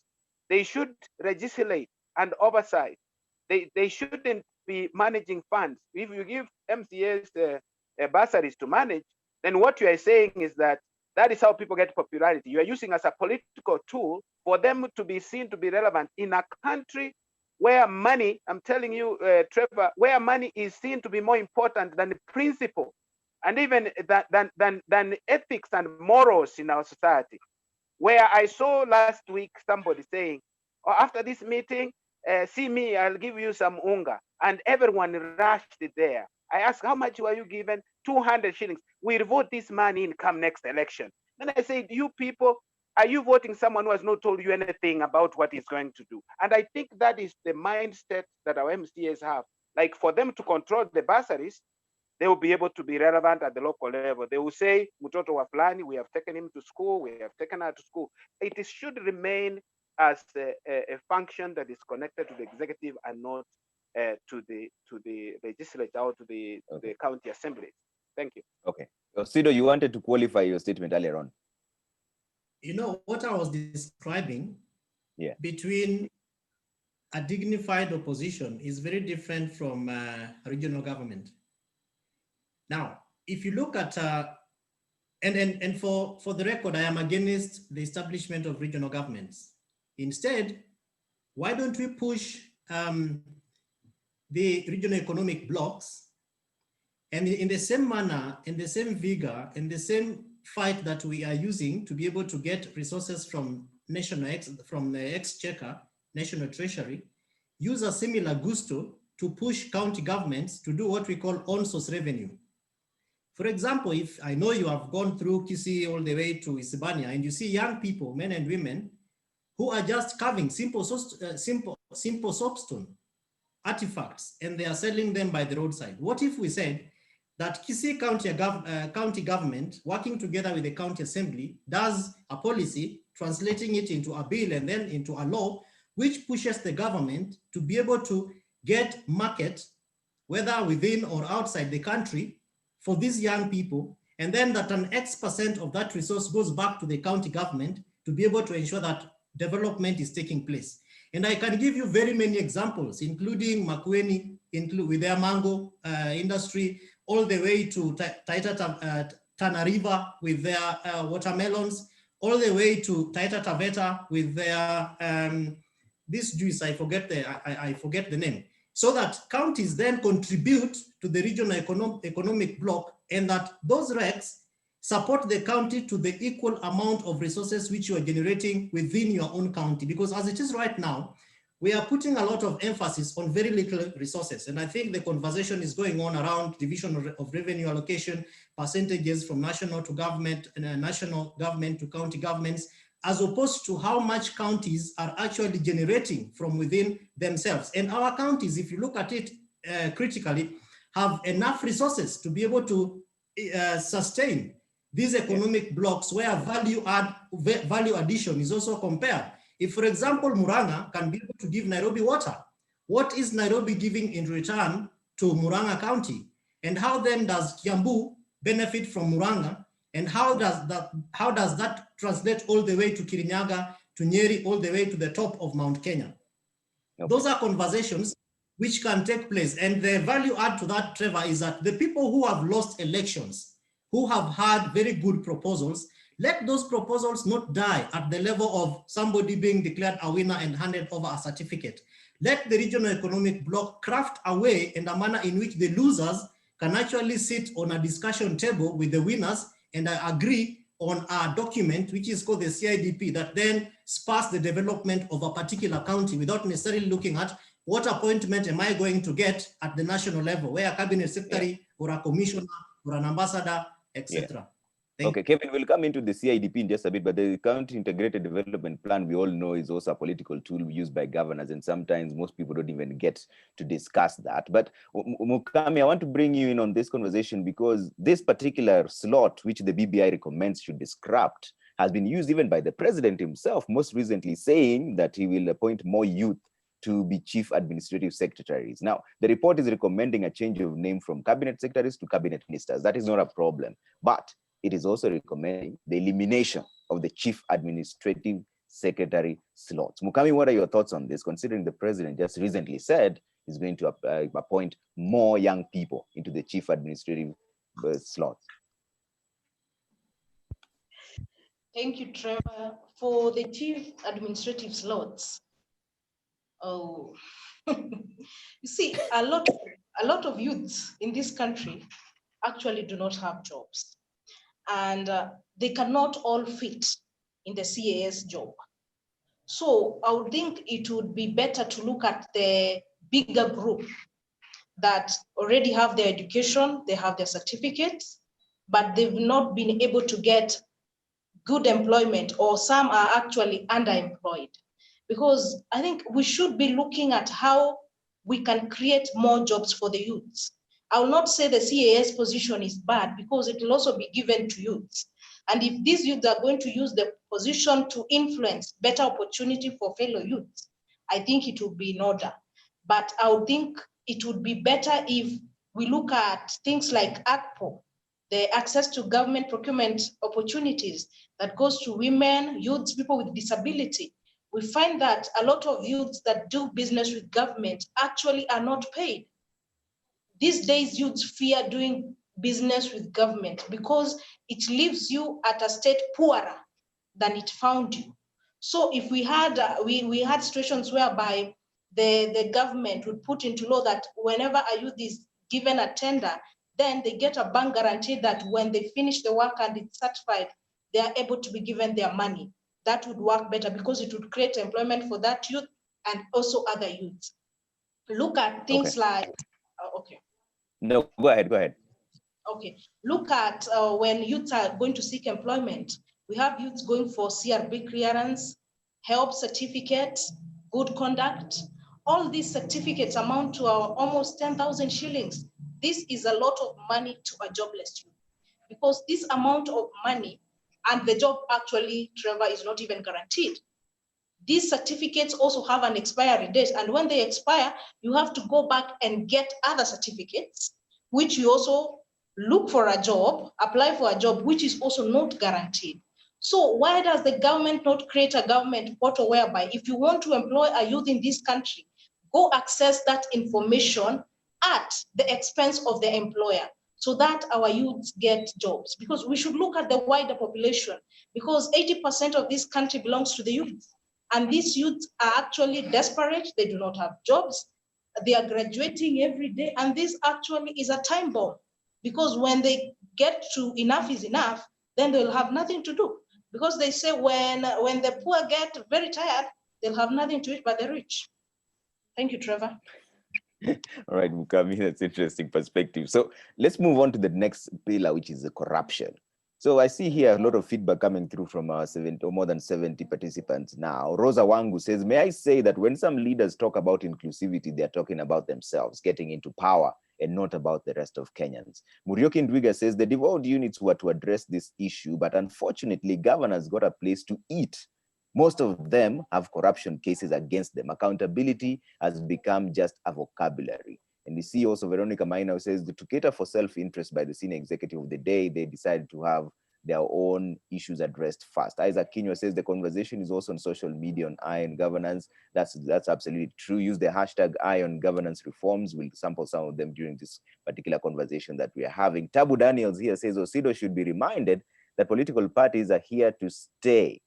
They should legislate and oversight. They shouldn't be managing funds. If you give MCAs bursaries to manage, then what you are saying is that that is how people get popularity. You are using as a political tool for them to be seen to be relevant in a country where money, I'm telling you, Trevor, where money is seen to be more important than the principle and even than ethics and morals in our society. Where I saw last week somebody saying, oh, after this meeting, see me, I'll give you some unga. And everyone rushed it there. I asked, how much were you given? 200 shillings. We'll vote this money in come next election. Then I said, you people, are you voting someone who has not told you anything about what he's going to do? And I think that is the mindset that our MCAs have. Like for them to control the bursaries, they will be able to be relevant at the local level. They will say, Mutoto wa fulani, we have taken him to school, we have taken her to school. It should remain as a function that is connected to the executive and not to the legislature or to the county assemblies. Thank you. Okay. Sido, you wanted to qualify your statement earlier on. You know, what I was describing between a dignified opposition is very different from regional government. Now, if you look at, and for the record, I am against the establishment of regional governments. Instead, why don't we push the regional economic blocks, and in the same manner, in the same vigor, in the same fight that we are using to be able to get resources from from the exchequer, national treasury, use a similar gusto to push county governments to do what we call on-source revenue. For example, if I know you have gone through Kisii all the way to Isibania and you see young people, men and women, who are just carving simple soapstone artifacts and they are selling them by the roadside. What if we said that Kisii county government, working together with the county assembly, does a policy, translating it into a bill and then into a law, which pushes the government to be able to get market, whether within or outside the country, for these young people, and then that an X% of that resource goes back to the county government to be able to ensure that development is taking place. And I can give you very many examples, including Makueni, with their mango industry, all the way to Tana River with their watermelons, all the way to Taita Taveta with their, this juice, I forget the name. So that counties then contribute to the regional economic bloc, and that those recs support the county to the equal amount of resources which you are generating within your own county. Because as it is right now, we are putting a lot of emphasis on very little resources. And I think the conversation is going on around division of revenue allocation, percentages from national to government, and national government to county governments, as opposed to how much counties are actually generating from within themselves. And our counties, if you look at it critically, have enough resources to be able to sustain these economic blocks where value addition is also compared. If, for example, Murang'a can be able to give Nairobi water, what is Nairobi giving in return to Murang'a County? And how then does Kiambu benefit from Murang'a? And how does that translate all the way to Kirinyaga, to Nyeri, all the way to the top of Mount Kenya? Okay. Those are conversations which can take place. And the value add to that, Trevor, is that the people who have lost elections, who have had very good proposals, let those proposals not die at the level of somebody being declared a winner and handed over a certificate. Let the regional economic bloc craft a way and a manner in which the losers can actually sit on a discussion table with the winners and agree on a document which is called the CIDP that then spurs the development of a particular county without necessarily looking at what appointment am I going to get at the national level, where a cabinet secretary or a commissioner or an ambassador, etc. Okay, Kevin, we'll come into the CIDP in just a bit, but the County Integrated Development Plan, we all know, is also a political tool used by governors, and sometimes most people don't even get to discuss that. But Mukami, I want to bring you in on this conversation because this particular slot, which the BBI recommends should be scrapped, has been used even by the president himself, most recently saying that he will appoint more youth to be chief administrative secretaries. Now, the report is recommending a change of name from cabinet secretaries to cabinet ministers. That is not a problem, but it is also recommending the elimination of the chief administrative secretary slots. Mukami, what are your thoughts on this, considering the president just recently said he's going to appoint more young people into the chief administrative slots? Thank you, Trevor. For the chief administrative slots, oh, you see, a lot of youths in this country actually do not have jobs, and they cannot all fit in the CAS job. So I would think it would be better to look at the bigger group that already have their education, they have their certificates, but they've not been able to get good employment, or some are actually underemployed. Because I think we should be looking at how we can create more jobs for the youths. I will not say the CAS position is bad, because it will also be given to youths. And if these youths are going to use the position to influence better opportunity for fellow youths, I think it will be in order. But I would think it would be better if we look at things like ACPO, the access to government procurement opportunities that goes to women, youths, people with disability. We find that a lot of youths that do business with government actually are not paid. These days, youths fear doing business with government because it leaves you at a state poorer than it found you. So if we had we had situations whereby the government would put into law that whenever a youth is given a tender, then they get a bank guarantee that when they finish the work and it's certified, they are able to be given their money. That would work better because it would create employment for that youth and also other youths. Look at things like, okay. No, go ahead, go ahead. Okay, look at when youths are going to seek employment. We have youths going for CRB clearance, help certificates, good conduct. All these certificates amount to almost 10,000 shillings. This is a lot of money to a jobless youth, because this amount of money and the job actually, Trevor, is not even guaranteed. These certificates also have an expiry date, and when they expire, you have to go back and get other certificates, which you also look for a job, apply for a job, which is also not guaranteed. So why does the government not create a government portal whereby if you want to employ a youth in this country, go access that information at the expense of the employer, so that our youths get jobs? Because we should look at the wider population, because 80% of this country belongs to the youth. And these youths are actually desperate. They do not have jobs. They are graduating every day. And this actually is a time bomb, because when they get to enough is enough, then they'll have nothing to do. Because they say when the poor get very tired, they'll have nothing to eat but the rich. Thank you, Trevor. All right, Mukami, that's interesting perspective. So let's move on to the next pillar, which is the corruption. So I see here a lot of feedback coming through from our 70 or more than 70 participants now. Rosa Wangu says, may I say that when some leaders talk about inclusivity, they're talking about themselves getting into power and not about the rest of Kenyans. Murioki Ndwiga says the devolved units were to address this issue, but unfortunately, governors got a place to eat. Most of them have corruption cases against them. Accountability has become just a vocabulary. And we see also Veronica Maina, who says, to cater for self-interest by the senior executive of the day, they decided to have their own issues addressed first. Isaac Kinywa says the conversation is also on social media on iron governance. That's absolutely true. Use the hashtag iron governance reforms. We'll sample some of them during this particular conversation that we are having. Tabu Daniels here says Osido should be reminded that political parties are here to stay.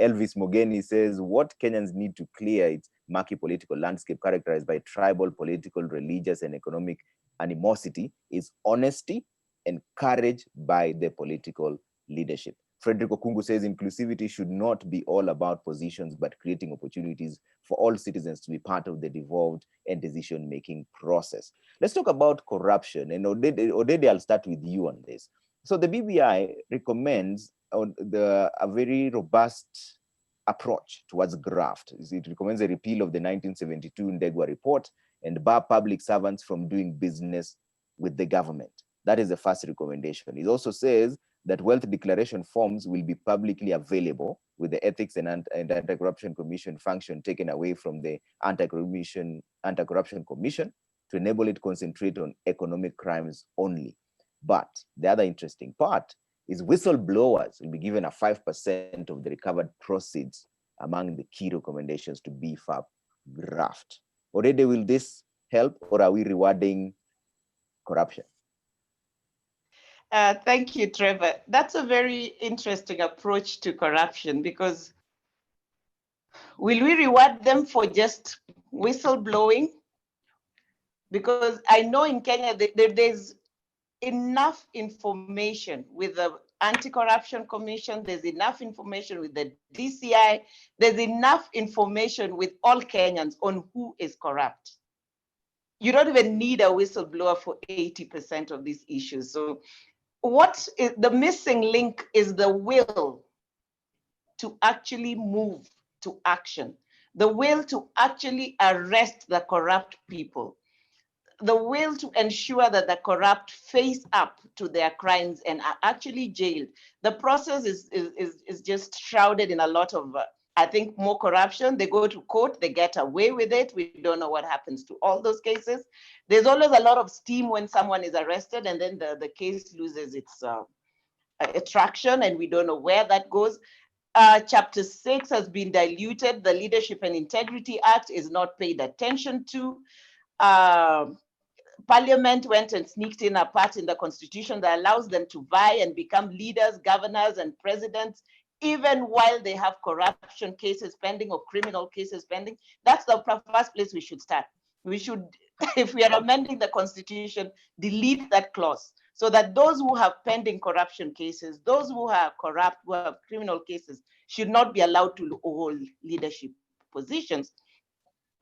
Elvis Mogeni says what Kenyans need to clear its murky political landscape characterized by tribal, political, religious, and economic animosity is honesty encouraged by the political leadership. Frederick Okungu says inclusivity should not be all about positions, but creating opportunities for all citizens to be part of the devolved and decision-making process. Let's talk about corruption. And Odede, I'll start with you on this. So the BBI recommends a very robust approach towards graft. It recommends a repeal of the 1972 Ndegwa report and bar public servants from doing business with the government. That is the first recommendation. It also says that wealth declaration forms will be publicly available with the Ethics and Anti-Corruption Commission function taken away from the Anti-Corruption Commission to enable it to concentrate on economic crimes only. But the other interesting part is whistleblowers will be given a 5% of the recovered proceeds among the key recommendations to beef up graft. Already, will this help, or are we rewarding corruption? Thank you, Trevor. That's a very interesting approach to corruption, because will we reward them for just whistleblowing? Because I know in Kenya there's enough information with the Anti-Corruption Commission, there's enough information with the DCI, there's enough information with all Kenyans on who is corrupt. You don't even need a whistleblower for 80% of these issues. So what is the missing link is the will to actually move to action, the will to actually arrest the corrupt people, the will to ensure that the corrupt face up to their crimes and are actually jailed. The process is just shrouded in a lot of, I think, more corruption. They go to court, they get away with it. We don't know what happens to all those cases. There's always a lot of steam when someone is arrested, and then the case loses its attraction, and we don't know where that goes. Chapter 6 has been diluted. The Leadership and Integrity Act is not paid attention to. Parliament went and sneaked in a part in the constitution that allows them to vie and become leaders, governors, and presidents, even while they have corruption cases pending or criminal cases pending. That's the first place we should start. We should, if we are amending the constitution, delete that clause so that those who have pending corruption cases, those who are corrupt, who have criminal cases, should not be allowed to hold leadership positions,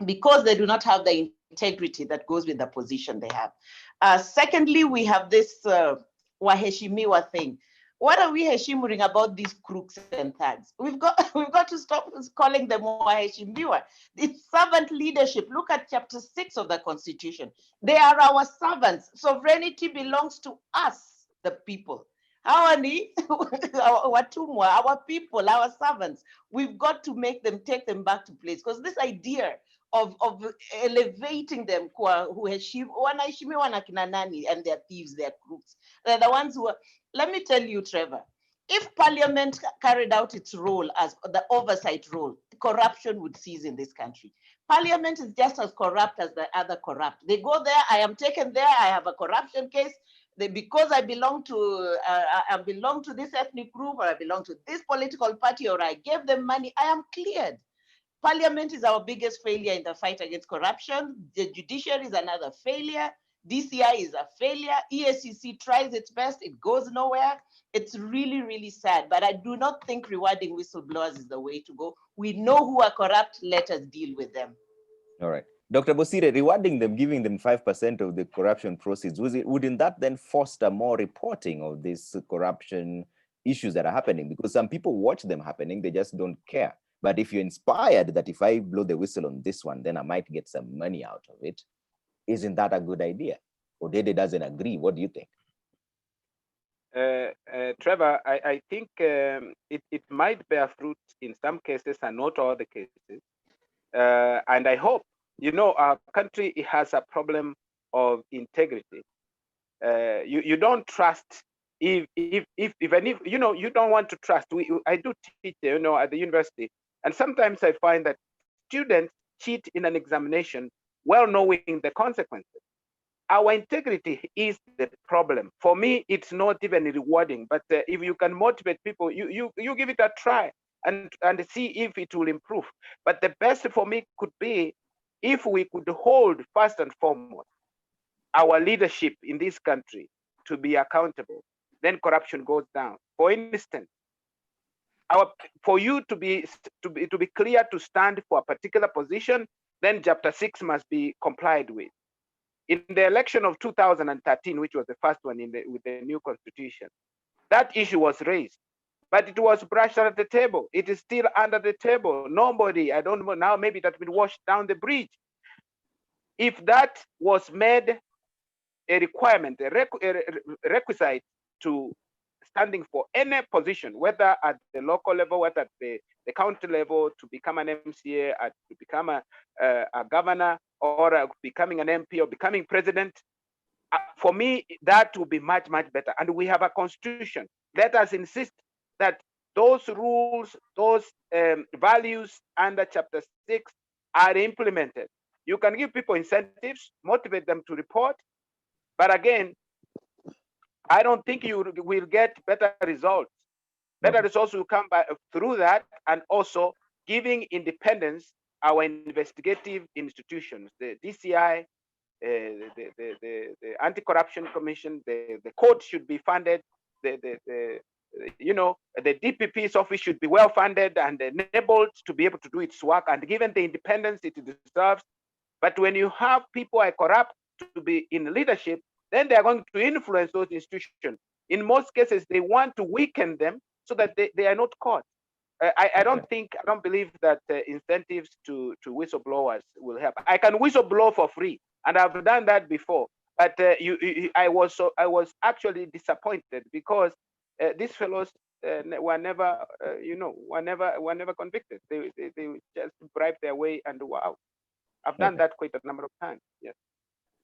because they do not have the integrity that goes with the position they have. Secondly, we have this waheshimiwa thing. What are we heshimuring about these crooks and thugs? We've got to stop calling them waheshimiwa. It's servant leadership. Look at chapter 6 of the Constitution. They are our servants. Sovereignty belongs to us, the people. Our people, our servants. We've got to take them back to place, because this idea of elevating them wanaheshimiwa na kina nani, and they're thieves, they're crooks. They're the ones who are, let me tell you, Trevor, if Parliament carried out its role as the oversight role, corruption would cease in this country. Parliament is just as corrupt as the other corrupt. They go there, I am taken there, I have a corruption case. Because I belong to this ethnic group, or I belong to this political party, or I gave them money, I am cleared. Parliament is our biggest failure in the fight against corruption. The judiciary is another failure. DCI is a failure. EACC tries its best. It goes nowhere. It's really, really sad. But I do not think rewarding whistleblowers is the way to go. We know who are corrupt. Let us deal with them. All right. Dr. Bosire, rewarding them, giving them 5% of the corruption proceeds, wouldn't that then foster more reporting of these corruption issues that are happening? Because some people watch them happening, they just don't care. But if you're inspired that if I blow the whistle on this one, then I might get some money out of it, isn't that a good idea? Odede doesn't agree. What do you think? Trevor, I think it might bear fruit in some cases and not all the cases. And I hope, our country has a problem of integrity. You don't trust, even if you don't want to trust. I do teach, at the university, and sometimes I find that students cheat in an examination, well knowing the consequences. Our integrity is the problem. For me, it's not even rewarding. But if you can motivate people, you give it a try and see if it will improve. But the best for me could be if we could hold, first and foremost, our leadership in this country to be accountable. Then corruption goes down. For instance, for you to be clear to stand for a particular position, then Chapter 6 must be complied with. In the election of 2013, which was the first one with the new constitution, that issue was raised, but it was brushed under the table. It is still under the table. Nobody, I don't know, now maybe it has been washed down the bridge. If that was made a requirement, a requisite to standing for any position, whether at the local level, whether at the county level, to become an MCA, to become a governor, or becoming an MP, or becoming president, for me, that would be much, much better. And we have a constitution let us insist that those rules, those values under Chapter 6 are implemented. You can give people incentives, motivate them to report, but again, I don't think you will get better results. Better results will come by, through that, and also giving independence our investigative institutions, the DCI, the Anti-Corruption Commission, the court should be funded, the DPP's office should be well funded and enabled to be able to do its work and given the independence it deserves. But when you have people are corrupt to be in leadership, then they are going to influence those institutions. In most cases, they want to weaken them so that they are not caught. I don't believe that incentives to whistleblowers will help. I can whistleblow for free, and I've done that before. But I was actually disappointed because these fellows were never, were never convicted. They just bribed their way and were out. I've done that quite a number of times. Yes.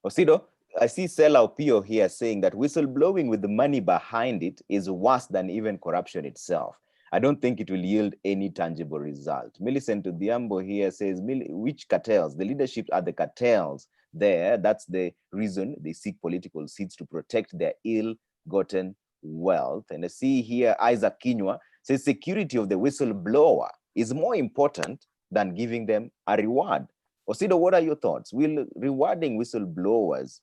Osido, I see Sela Opio here saying that whistleblowing with the money behind it is worse than even corruption itself. I don't think it will yield any tangible result. Millicent Odhiambo here says, which cartels? The leadership are the cartels there. That's the reason they seek political seats to protect their ill-gotten wealth. And I see here Isaac Kinywa says security of the whistleblower is more important than giving them a reward. Osido, what are your thoughts? Will rewarding whistleblowers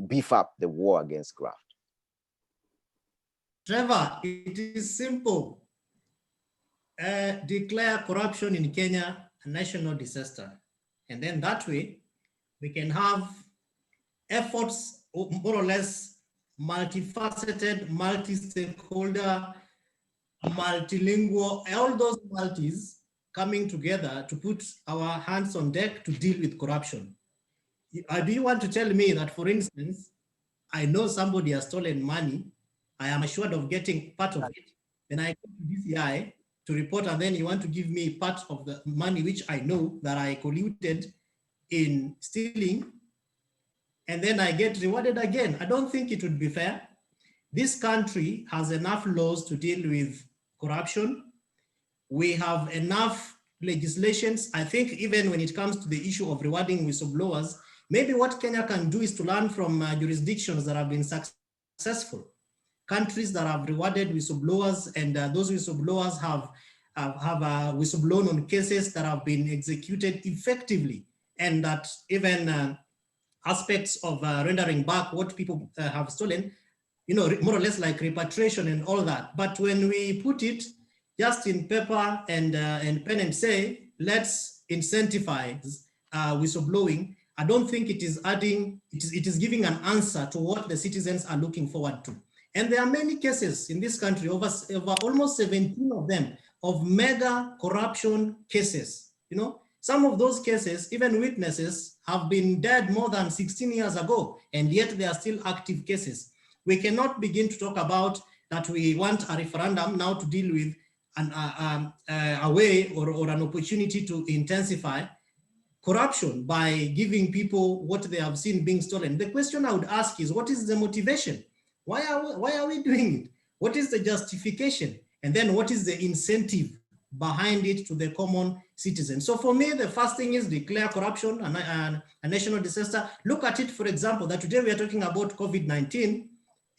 beef up the war against graft? Trevor, it is simple. Declare corruption in Kenya a national disaster. And then that way, we can have efforts, more or less multifaceted, multi-stakeholder, multilingual, all those multis coming together to put our hands on deck to deal with corruption. Do you want to tell me that, for instance, I know somebody has stolen money, I am assured of getting part of it, then I go to DCI to report, and then you want to give me part of the money which I know that I colluded in stealing, and then I get rewarded again? I don't think it would be fair. This country has enough laws to deal with corruption. We have enough legislations. I think even when it comes to the issue of rewarding whistleblowers, maybe what Kenya can do is to learn from jurisdictions that have been successful. Countries that have rewarded whistleblowers, and those whistleblowers have whistleblown on cases that have been executed effectively, and that even aspects of rendering back what people have stolen, more or less like repatriation and all that. But when we put it just in paper and pen and say, let's incentivize whistleblowing, I don't think it is adding, it is giving an answer to what the citizens are looking forward to. And there are many cases in this country, over almost 17 of them, of mega corruption cases. Some of those cases, even witnesses have been dead more than 16 years ago, and yet they are still active cases. We cannot begin to talk about that we want a referendum now to deal with a way or an opportunity to intensify corruption by giving people what they have seen being stolen. The question I would ask is, what is the motivation? Why are we doing it? What is the justification? And then what is the incentive behind it to the common citizen? So for me, the first thing is declare corruption a national disaster. Look at it, for example, that today we are talking about COVID-19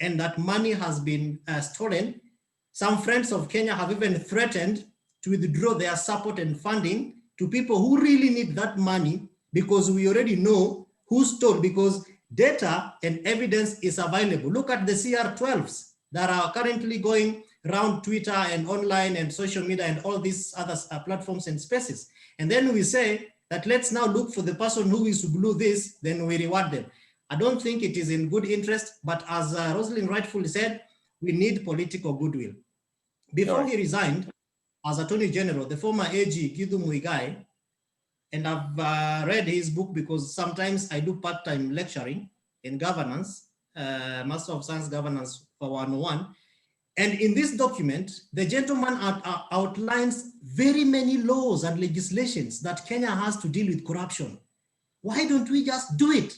and that money has been stolen. Some friends of Kenya have even threatened to withdraw their support and funding to people who really need that money, because we already know who stole, because data and evidence is available. Look at the CR12s that are currently going around Twitter and online and social media and all these other platforms and spaces. And then we say that let's now look for the person who is to blue this, then we reward them. I don't think it is in good interest, but as Rosalind rightfully said, we need political goodwill. Before he resigned as Attorney General, the former AG, Githu Muigai, and I've read his book because sometimes I do part-time lecturing in governance, Master of Science Governance for 101. And in this document, the gentleman outlines very many laws and legislations that Kenya has to deal with corruption. Why don't we just do it?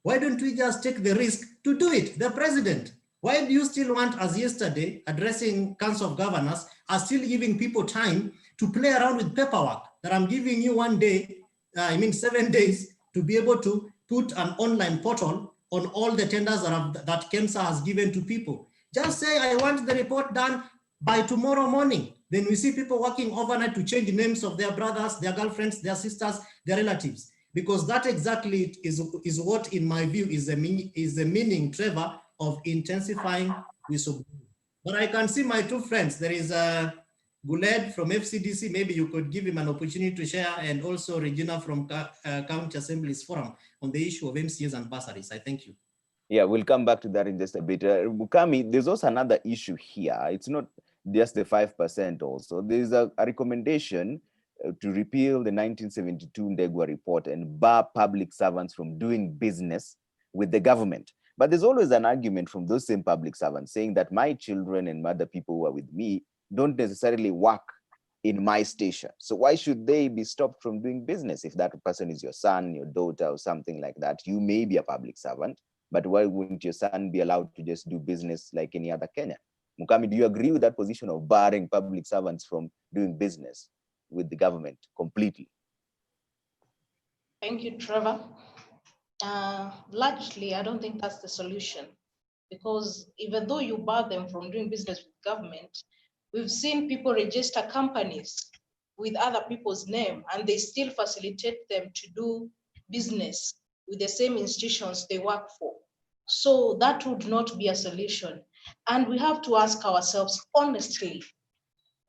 Why don't we just take the risk to do it? The president, Why do you still want, as yesterday, addressing Council of Governors, are still giving people time to play around with paperwork that I'm giving you 1 day, 7 days, to be able to put an online portal on all the tenders that KEMSA has given to people. Just say, I want the report done by tomorrow morning. Then we see people working overnight to change names of their brothers, their girlfriends, their sisters, their relatives. Because that exactly is what, in my view, is the meaning, Trevor, of intensifying whistleblowing. But I can see my two friends. There is Guled from FCDC. Maybe you could give him an opportunity to share, and also Regina from County Assemblies Forum on the issue of MCAs and bursaries. I thank you. Yeah, we'll come back to that in just a bit. Mukami, there's also another issue here. It's not just the 5% also. There's a recommendation to repeal the 1972 Ndegwa report and bar public servants from doing business with the government. But there's always an argument from those same public servants saying that my children and other people who are with me don't necessarily work in my station. So why should they be stopped from doing business? If that person is your son, your daughter, or something like that, you may be a public servant, but why wouldn't your son be allowed to just do business like any other Kenyan? Mukami, do you agree with that position of barring public servants from doing business with the government completely? Thank you, Trevor. Largely, I don't think that's the solution, because even though you bar them from doing business with government, we've seen people register companies with other people's name and they still facilitate them to do business with the same institutions they work for. So that would not be a solution. And we have to ask ourselves honestly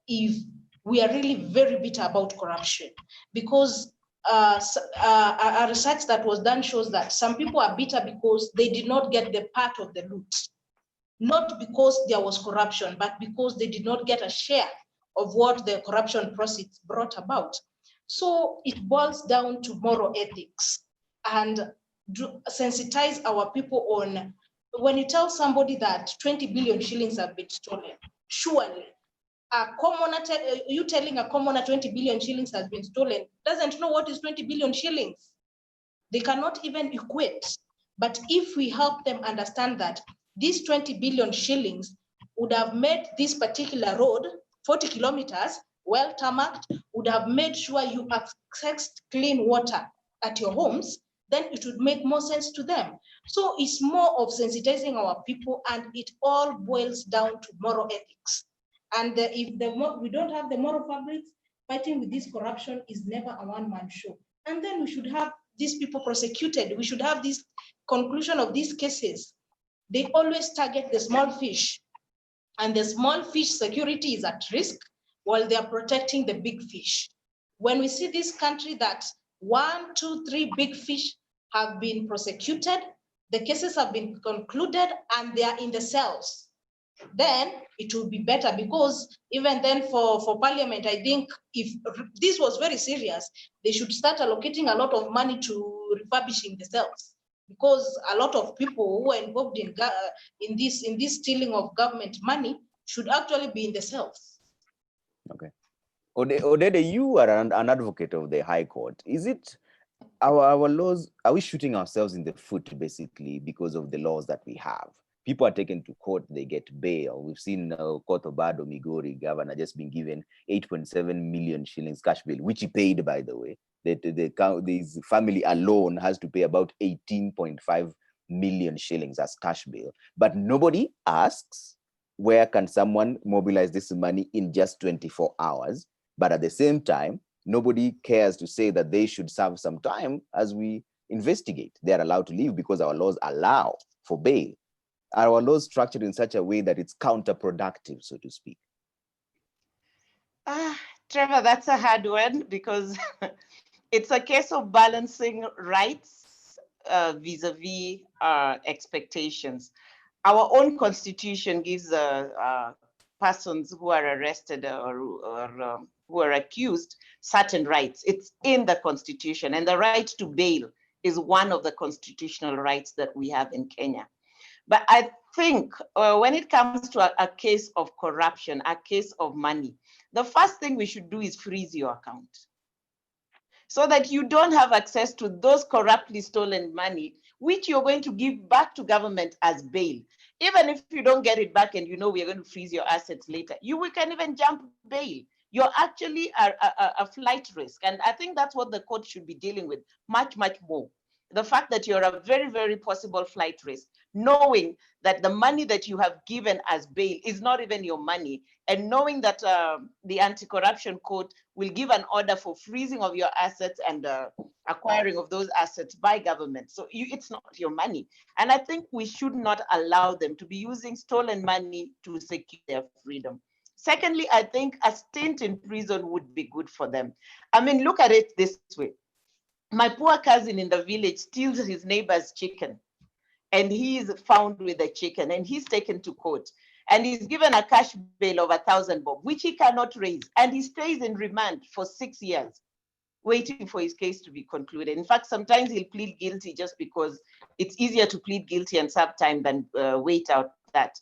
if we are really very bitter about corruption, because a research that was done shows that some people are bitter because they did not get the part of the loot, not because there was corruption, but because they did not get a share of what the corruption process brought about. So it boils down to moral ethics and sensitize our people on, when you tell somebody that 20 billion shillings have been stolen, surely a commoner, you telling a commoner 20 billion shillings has been stolen doesn't know what is 20 billion shillings. They cannot even equate. But if we help them understand that these 20 billion shillings would have made this particular road 40 kilometers well tarmacked, would have made sure you access clean water at your homes, then it would make more sense to them. So it's more of sensitizing our people, and it all boils down to moral ethics. And if we don't have the moral fabrics, fighting with this corruption is never a one-man show. And then we should have these people prosecuted. We should have this conclusion of these cases. They always target the small fish, and the small fish security is at risk while they are protecting the big fish. When we see this country that 1, 2, 3 big fish have been prosecuted, the cases have been concluded, and they are in the cells, then it will be better, because even then for parliament, I think if this was very serious, they should start allocating a lot of money to refurbishing the cells, because a lot of people who are involved in this stealing of government money should actually be in the cells. Okay. Odede, you are an advocate of the High Court. Is it our laws, are we shooting ourselves in the foot basically because of the laws that we have? People are taken to court, they get bail. We've seen Kotobado, Migori governor just been given 8.7 million shillings cash bail, which he paid, by the way. This family alone has to pay about 18.5 million shillings as cash bail. But nobody asks, where can someone mobilize this money in just 24 hours? But at the same time, nobody cares to say that they should serve some time as we investigate. They're allowed to leave because our laws allow for bail. Are our laws structured in such a way that it's counterproductive, so to speak? Trevor, that's a hard one, because it's a case of balancing rights vis-a-vis expectations. Our own constitution gives persons who are arrested or who are accused certain rights. It's in the constitution, and the right to bail is one of the constitutional rights that we have in Kenya. But I think when it comes to a case of corruption, a case of money, the first thing we should do is freeze your account, so that you don't have access to those corruptly stolen money, which you're going to give back to government as bail. Even if you don't get it back and you know we're going to freeze your assets later, we can even jump bail. You're actually a flight risk. And I think that's what the court should be dealing with much, much more. The fact that you're a very, very possible flight risk, knowing that the money that you have given as bail is not even your money, and knowing that the anti-corruption court will give an order for freezing of your assets and acquiring of those assets by government. So it's not your money. And I think we should not allow them to be using stolen money to secure their freedom. Secondly, I think a stint in prison would be good for them. I mean, look at it this way. My poor cousin in the village steals his neighbor's chicken, and he is found with the chicken, and he's taken to court, and he's given a cash bail of 1,000 bob, which he cannot raise, and he stays in remand for 6 years, waiting for his case to be concluded. In fact, sometimes he'll plead guilty just because it's easier to plead guilty and serve time than wait out that.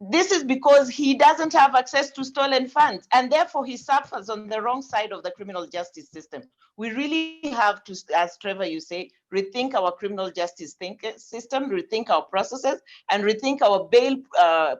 This is because he doesn't have access to stolen funds, and therefore he suffers on the wrong side of the criminal justice system. We really have to, as Trevor, you say, rethink our criminal justice system, rethink our processes, and rethink our bail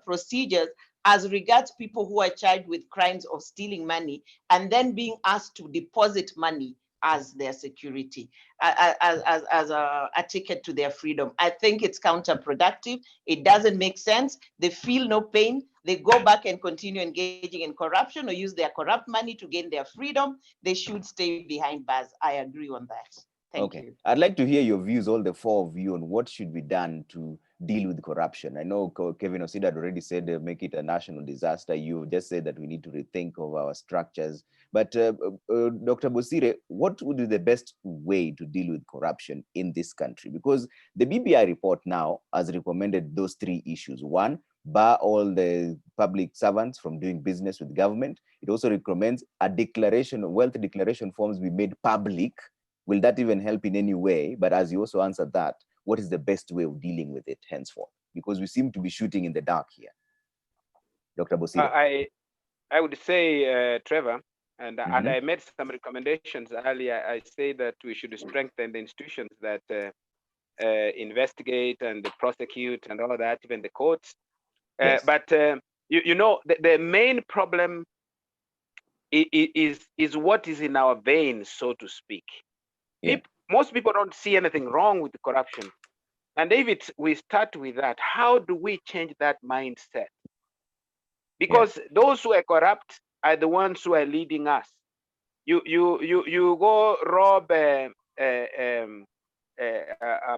procedures as regards people who are charged with crimes of stealing money and then being asked to deposit money as their security, as a ticket to their freedom. I think it's counterproductive. It doesn't make sense. They feel no pain. They go back and continue engaging in corruption or use their corrupt money to gain their freedom. They should stay behind bars. I agree on that. Thank you. I'd like to hear your views, all the four of you, on what should be done to deal with corruption. I know Kevin Osida had already said make it a national disaster. You just said that we need to rethink of our structures. But Dr. Bosire, what would be the best way to deal with corruption in this country? Because the BBI report now has recommended those three issues. One, bar all the public servants from doing business with government. It also recommends a declaration, wealth declaration forms be made public. Will that even help in any way? But as you also answered that, what is the best way of dealing with it henceforth? Because we seem to be shooting in the dark here. Dr. Bosire. I would say, Trevor, and I made some recommendations earlier. I say that we should strengthen the institutions that investigate and prosecute and all of that, even the courts. Yes. But you know, the main problem is what is in our veins, so to speak. Yeah. Most people don't see anything wrong with the corruption. And if we start with that, how do we change that mindset? Because those who are corrupt are the ones who are leading us. You go rob a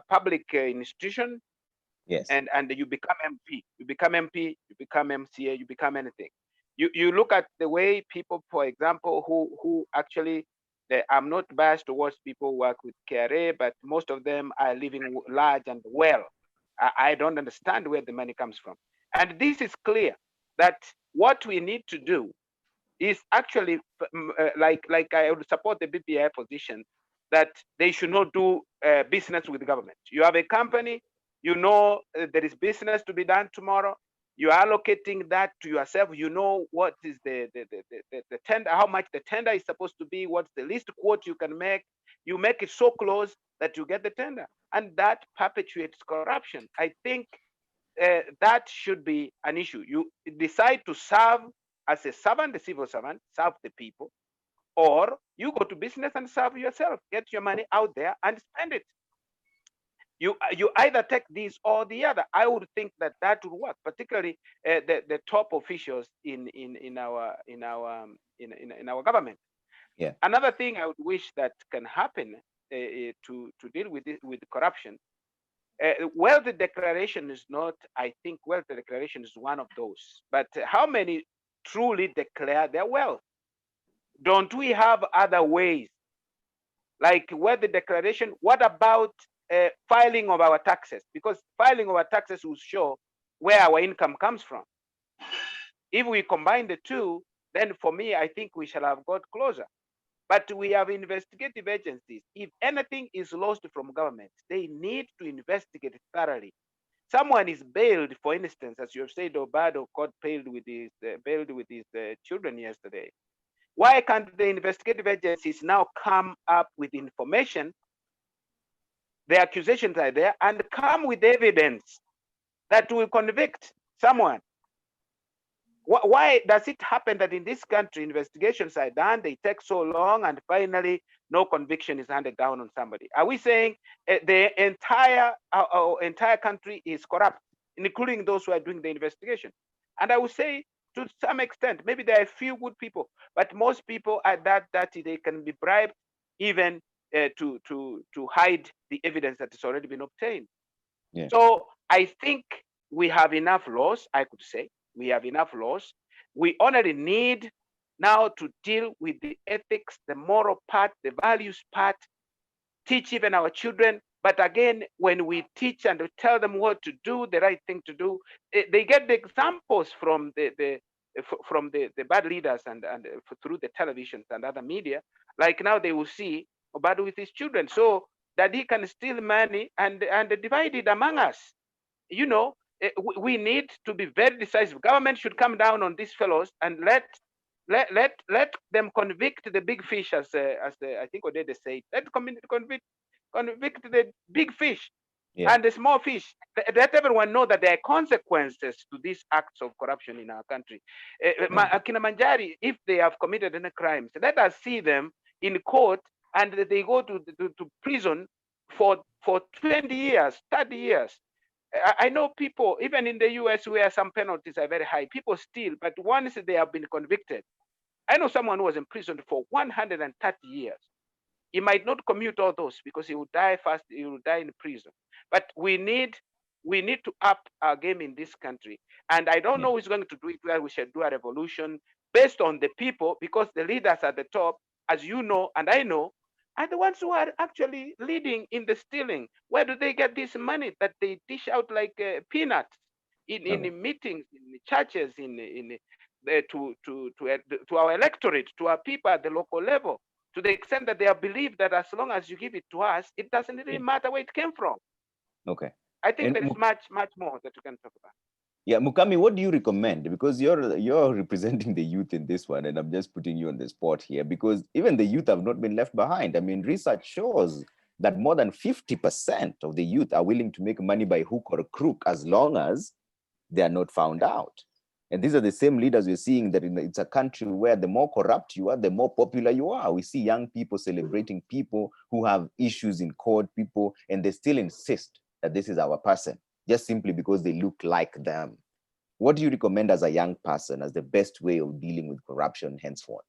public institution, yes, and you become MP. You become MP, you become MCA, you become anything. You look at the way people, for example, who actually, I'm not biased towards people who work with KRA, but most of them are living large and well. I don't understand where the money comes from. And this is clear that what we need to do is actually, like I would support the BPI position, that they should not do business with the government. You have a company, you know there is business to be done tomorrow. You are allocating that to yourself. You know what is the tender, how much the tender is supposed to be, what's the least quote you can make. You make it so close that you get the tender. And that perpetuates corruption. I think that should be an issue. You decide to serve as a servant, a civil servant, serve the people, or you go to business and serve yourself, get your money out there and spend it. You either take this or the other. I would think that would work, particularly the top officials in our government. Yeah. Another thing I would wish that can happen to deal with it, with corruption. Wealth declaration is not. I think wealth declaration is one of those. But how many truly declare their wealth? Don't we have other ways, like wealth declaration? What about filing of our taxes? Because filing of our taxes will show where our income comes from. If we combine the two, then for me, I think we shall have got closer. But we have investigative agencies. If anything is lost from government, they need to investigate thoroughly. Someone is bailed, for instance, as you have said, Obado got bailed with his children yesterday. Why can't the investigative agencies now come up with information? The accusations are there, and come with evidence that will convict someone. Why does it happen that in this country investigations are done, they take so long, and finally no conviction is handed down on somebody? Are we saying the entire country is corrupt, including those who are doing the investigation? And I would say to some extent, maybe there are a few good people, but most people are that dirty they can be bribed even to hide the evidence that has already been obtained. Yeah. So I think we have enough laws, I could say. We have enough laws. We only need now to deal with the ethics, the moral part, the values part, teach even our children. But again, when we teach and we tell them what to do, the right thing to do, they get the examples from the bad leaders and through the televisions and other media. Like now they will see Obadu with his children, so that he can steal money and divide it among us. You know, we need to be very decisive. Government should come down on these fellows and let them convict the big fish, as I think Odede said. Let convict the big fish, Yeah. and the small fish. Let everyone know that there are consequences to these acts of corruption in our country. Akina Manjari, if they have committed any crimes, let us see them in court, and they go to prison for 20 years, 30 years. I know people, even in the US, where some penalties are very high, people steal, but once they have been convicted, I know someone who was imprisoned for 130 years. He might not commute all those because he will die fast, he will die in prison. But we need to up our game in this country. And I don't know who's going to do it, where we should do a revolution based on the people, because the leaders at the top, as you know and I know, are the ones who are actually leading in the stealing. Where do they get this money that they dish out like peanuts in meetings, in churches, to our electorate, to our people at the local level, to the extent that they are believed that as long as you give it to us, it doesn't really matter where it came from. Okay. I think there is much more that we can talk about. Yeah, Mukami, what do you recommend? Because you're representing the youth in this one, and I'm just putting you on the spot here, because even the youth have not been left behind. I mean, research shows that more than 50% of the youth are willing to make money by hook or crook as long as they are not found out. And these are the same leaders we're seeing that it's a country where the more corrupt you are, the more popular you are. We see young people celebrating people who have issues in court, people, and they still insist that this is our person, just simply because they look like them. What do you recommend as a young person as the best way of dealing with corruption henceforth?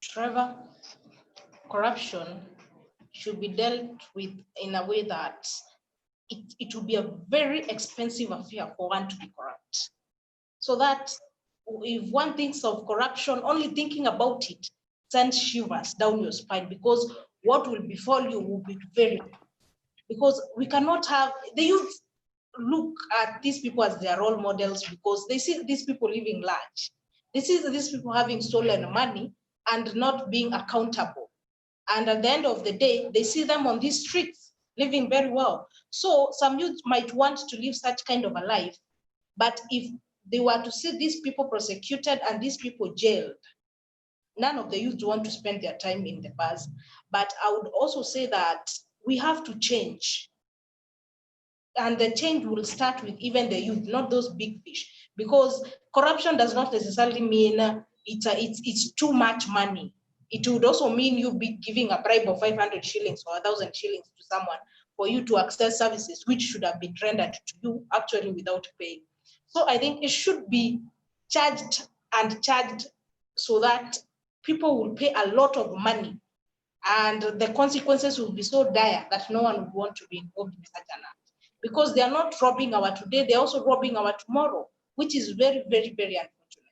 Trevor, corruption should be dealt with in a way that it will be a very expensive affair for one to be corrupt. So that if one thinks of corruption, only thinking about it sends shivers down your spine, because what will befall you will be very, because we cannot have, the youth look at these people as their role models because they see these people living large. They see these people having stolen money and not being accountable. And at the end of the day, they see them on these streets living very well. So some youth might want to live such kind of a life, but if they were to see these people prosecuted and these people jailed, none of the youth want to spend their time in the bars. But I would also say that we have to change. And the change will start with even the youth, not those big fish, because corruption does not necessarily mean it's too much money. It would also mean you be giving a bribe of 500 shillings or 1,000 shillings to someone for you to access services which should have been rendered to you actually without paying. So I think it should be charged so that people will pay a lot of money, and the consequences will be so dire that no one would want to be involved in such an act. Because they are not robbing our today, they're also robbing our tomorrow, which is very, very, very unfortunate.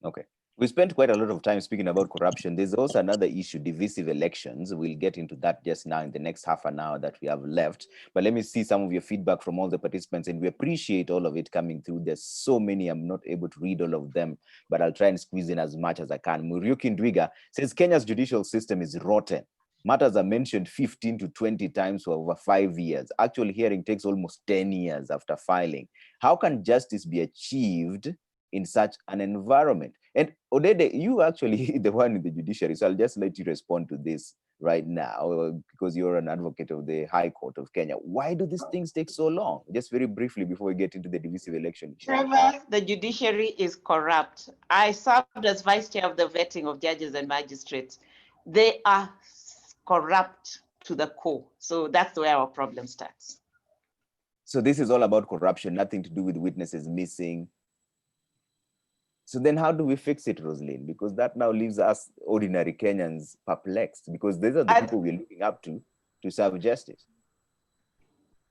Okay. We spent quite a lot of time speaking about corruption. There's also another issue, divisive elections. We'll get into that just now in the next half an hour that we have left. But let me see some of your feedback from all the participants, and we appreciate all of it coming through. There's so many, I'm not able to read all of them, but I'll try and squeeze in as much as I can. Muriuki Ndwiga says Kenya's judicial system is rotten. Matters are mentioned 15 to 20 times for over 5 years. Actual hearing takes almost 10 years after filing. How can justice be achieved in such an environment? And Odede, you actually the one in the judiciary, so I'll just let you respond to this right now, because you're an advocate of the High Court of Kenya. Why do these things take so long? Just very briefly before we get into the divisive election issue. Trevor, the judiciary is corrupt. I served as vice chair of the vetting of judges and magistrates. They are corrupt to the core. So that's where our problem starts. So this is all about corruption, nothing to do with witnesses missing. So then how do we fix it, Rosaline? Because that now leaves us ordinary Kenyans perplexed, because these are the people we're looking up to serve justice.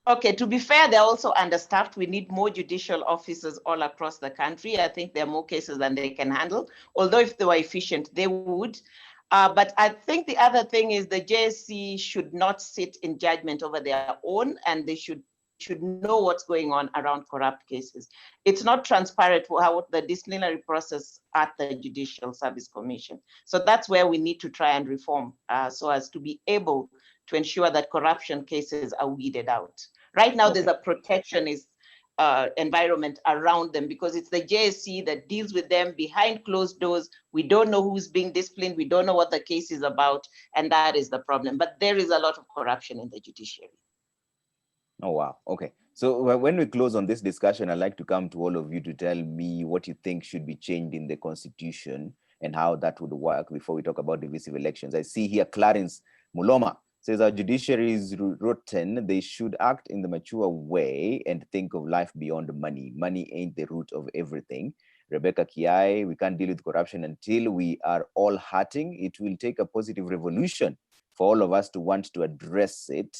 Okay, to be fair, they're also understaffed. We need more judicial officers all across the country. I think there are more cases than they can handle. Although if they were efficient, they would. But I think the other thing is the JSC should not sit in judgment over their own, and they should know what's going on around corrupt cases. It's not transparent how the disciplinary process at the Judicial Service Commission. So that's where we need to try and reform so as to be able to ensure that corruption cases are weeded out. Right now, there's a protectionist environment around them because it's the JSC that deals with them behind closed doors. We don't know who's being disciplined. We don't know what the case is about. And that is the problem. But there is a lot of corruption in the judiciary. Oh, wow. Okay. So when we close on this discussion, I'd like to come to all of you to tell me what you think should be changed in the constitution and how that would work before we talk about divisive elections. I see here Clarence Muloma says our judiciary is rotten. They should act in the mature way and think of life beyond money. Money ain't the root of everything. Rebecca Kiai, we can't deal with corruption until we are all hurting. It will take a positive revolution for all of us to want to address it.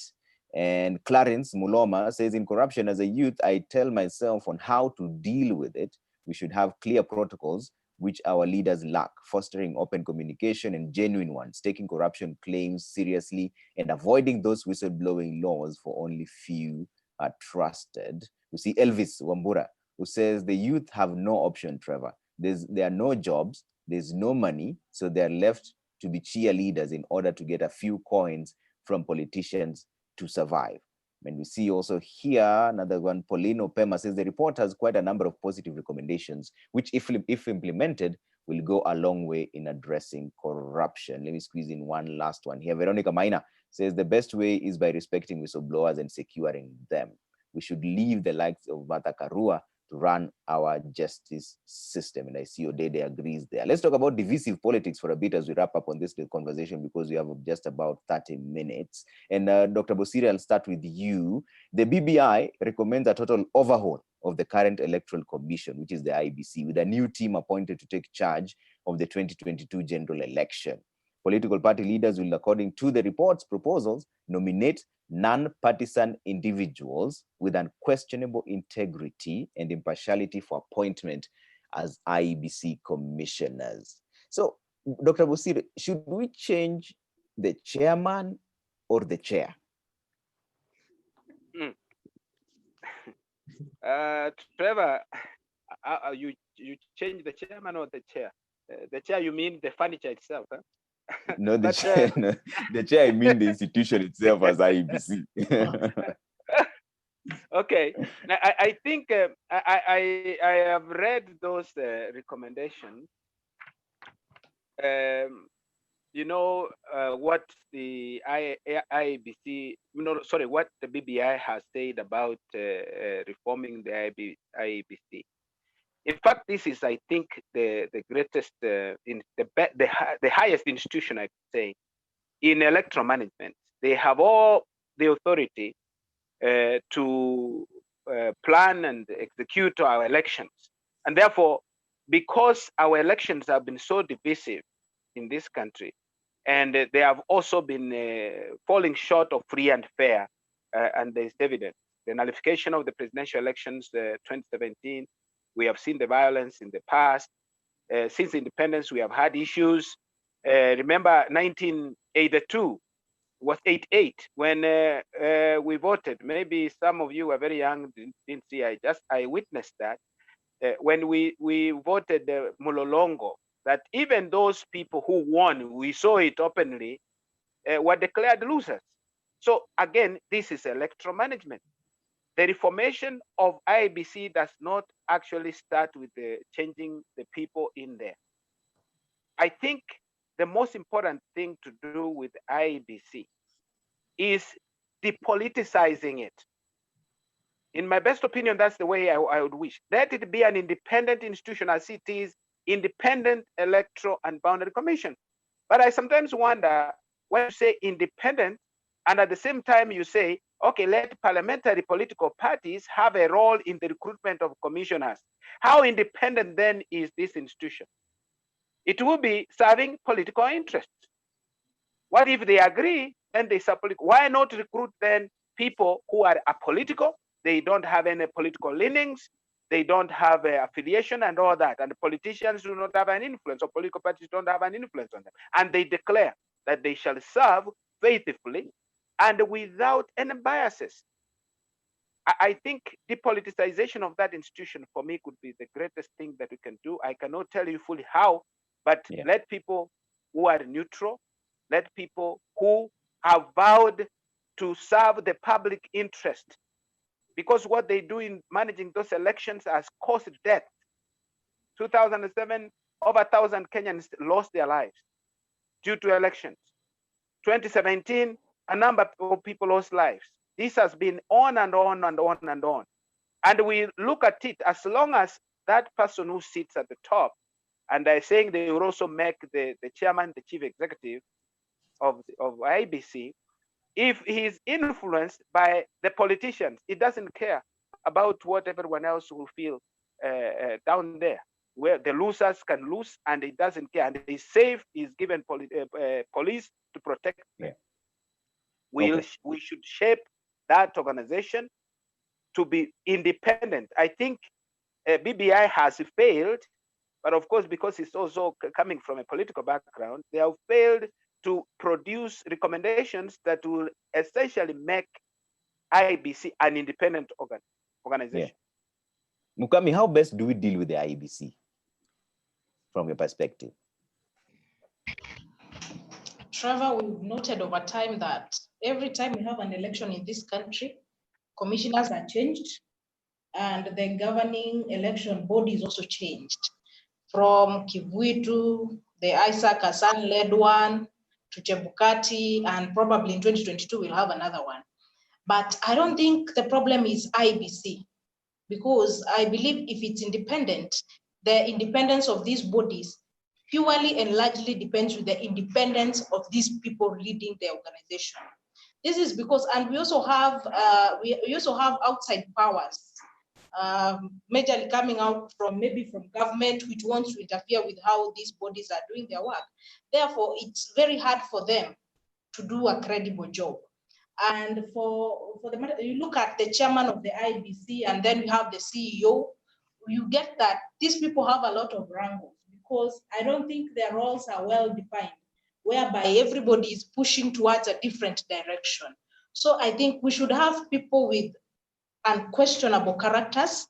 And Clarence Muloma says, in corruption as a youth, I tell myself on how to deal with it. We should have clear protocols, which our leaders lack, fostering open communication and genuine ones, taking corruption claims seriously and avoiding those whistleblowing laws for only few are trusted. We see Elvis Wambura, who says the youth have no option, Trevor. There are no jobs, there's no money, so they're left to be cheerleaders in order to get a few coins from politicians to survive. And we see also here another one, Paulino Pema says the report has quite a number of positive recommendations, which if implemented, will go a long way in addressing corruption. Let me squeeze in one last one here. Veronica Maina says the best way is by respecting whistleblowers and securing them. We should leave the likes of Martha Karua to run our justice system. And I see Odede agrees there. Let's talk about divisive politics for a bit as we wrap up on this conversation, because we have just about 30 minutes. And Dr. Bosiri, I'll start with you. The BBI recommends a total overhaul of the current Electoral Commission, which is the IBC, with a new team appointed to take charge of the 2022 general election. Political party leaders will, according to the report's proposals, nominate non-partisan individuals with unquestionable integrity and impartiality for appointment as IEBC commissioners. So, Dr. Bosiri, should we change the chairman or the chair? Trevor, you change the chairman or the chair? The chair, you mean the furniture itself? Huh? No, the chair. No, the chair, I mean the institution itself as IEBC. Okay, I think I have read those recommendations. You know what the IEBC, what the BBI has said about reforming the IEBC. In fact, this is, I think, the greatest, the highest institution, I could say, in electoral management. They have all the authority to plan and execute our elections. And therefore, because our elections have been so divisive in this country, and they have also been falling short of free and fair, and there's evidence. The nullification of the presidential elections, 2017, we have seen the violence in the past. Since independence, we have had issues. Remember 1982 was 88 when we voted. Maybe some of you were very young, didn't see. I witnessed that when we voted Mulolongo, that even those people who won, we saw it openly, were declared losers. So again, this is electoral management. The reformation of IEBC does not actually start with changing the people in there. I think the most important thing to do with IEBC is depoliticizing it. In my best opinion, that's the way I would wish. Let it be an independent institution as it is, independent electoral and boundary commission. But I sometimes wonder when you say independent, and at the same time you say, okay, let parliamentary political parties have a role in the recruitment of commissioners. How independent then is this institution? It will be serving political interests. What if they agree and they support? Why not recruit then people who are apolitical? They don't have any political leanings. They don't have affiliation and all that. And the politicians do not have an influence, or political parties don't have an influence on them. And they declare that they shall serve faithfully and without any biases. I think depoliticization of that institution for me could be the greatest thing that we can do. I cannot tell you fully how, but let people who are neutral, let people who have vowed to serve the public interest, because what they do in managing those elections has caused death. 2007, over 1,000 Kenyans lost their lives due to elections. 2017, a number of people lost lives. This has been on and on and on and on. And we look at it, as long as that person who sits at the top, and they're saying they will also make the chairman, the chief executive of IBC, if he's influenced by the politicians, he doesn't care about what everyone else will feel down there, where the losers can lose, and he doesn't care. And he's safe, he's given police to protect them. We should shape that organization to be independent. I think BBI has failed, but of course, because it's also coming from a political background, they have failed to produce recommendations that will essentially make IEBC an independent organization. Yeah. Mukami, how best do we deal with the IEBC from your perspective? Trevor, we've noted over time that every time we have an election in this country, commissioners are changed and the governing election body is also changed. From Kivuitu, the Isaac Hassan-led one, to Chebukati, and probably in 2022 we'll have another one. But I don't think the problem is IBC, because I believe if it's independent, the independence of these bodies purely and largely depends on the independence of these people leading the organization. This is because, and we also have outside powers, majorly coming out from maybe from government, which wants to interfere with how these bodies are doing their work. Therefore, it's very hard for them to do a credible job. And for the matter, you look at the chairman of the IBC, and then you have the CEO, you get that these people have a lot of wrangles, because I don't think their roles are well defined, whereby everybody is pushing towards a different direction. So I think we should have people with unquestionable characters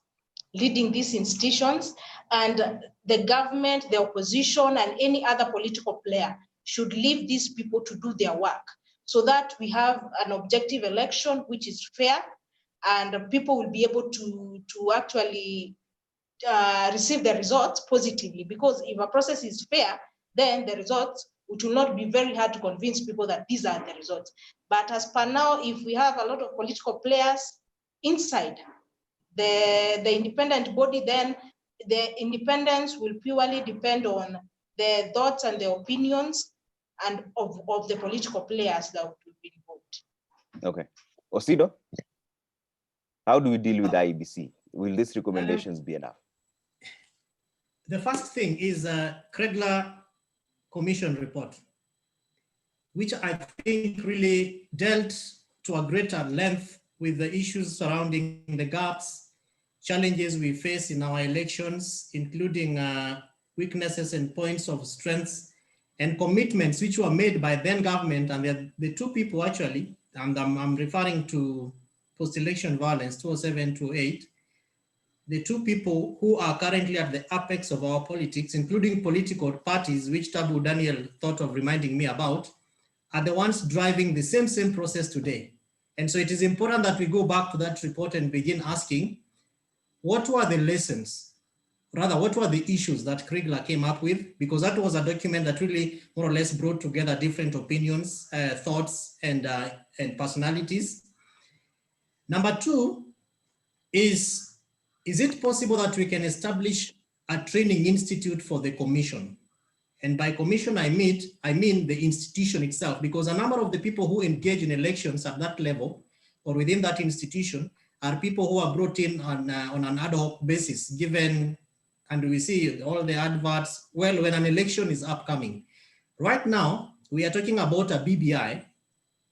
leading these institutions, and the government, the opposition, and any other political player should leave these people to do their work, so that we have an objective election which is fair, and people will be able to actually receive the results positively. Because if a process is fair, then the results, it will not be very hard to convince people that these are the results. But as per now, if we have a lot of political players inside the independent body, then the independence will purely depend on the thoughts and the opinions and of the political players that will be involved. Okay. Osido, how do we deal with IEBC? Will these recommendations be enough? The first thing is a Kregler Commission report, which I think really dealt to a greater length with the issues surrounding the gaps, challenges we face in our elections, including weaknesses and points of strengths, and commitments which were made by then government and the two people actually, and I'm referring to post-election violence 2007-2008, the two people who are currently at the apex of our politics, including political parties, which Tabu Daniel thought of reminding me about, are the ones driving the same process today. And so it is important that we go back to that report and begin asking, what were the lessons rather, what were the issues that Kriegler came up with? Because that was a document that really more or less brought together different opinions, thoughts, and personalities. Number two is it possible that we can establish a training institute for the commission? And by commission, I mean the institution itself, because a number of the people who engage in elections at that level or within that institution are people who are brought in on an ad hoc basis, given, and we see all the adverts, well, when an election is upcoming. Right now, we are talking about a BBI,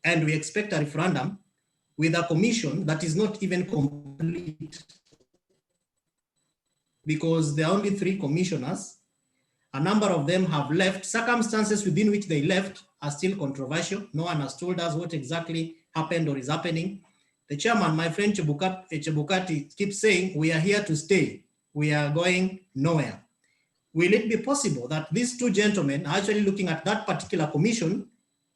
and we expect a referendum with a commission that is not even complete, because there are only 3 commissioners. A number of them have left. Circumstances within which they left are still controversial. No one has told us what exactly happened or is happening. The chairman, my friend Chebukati, keeps saying, we are here to stay. We are going nowhere. Will it be possible that these 2 gentlemen are actually looking at that particular commission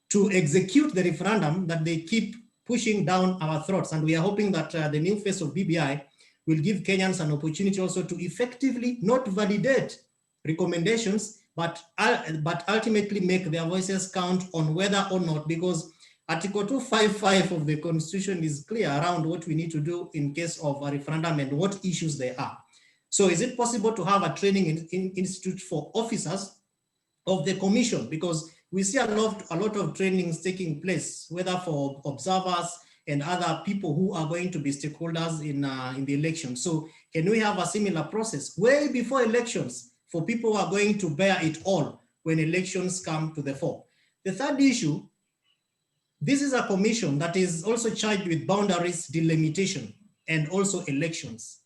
to execute the referendum that they keep pushing down our throats? And we are hoping that the new face of BBI will give Kenyans an opportunity also to effectively not validate recommendations, but ultimately make their voices count on whether or not, because Article 255 of the Constitution is clear around what we need to do in case of a referendum and what issues there are. So is it possible to have a training institute for officers of the commission? Because we see a lot of trainings taking place, whether for observers and other people who are going to be stakeholders in the election. So can we have a similar process way before elections for people who are going to bear it all when elections come to the fore? The third issue, this is a commission that is also charged with boundaries delimitation and also elections.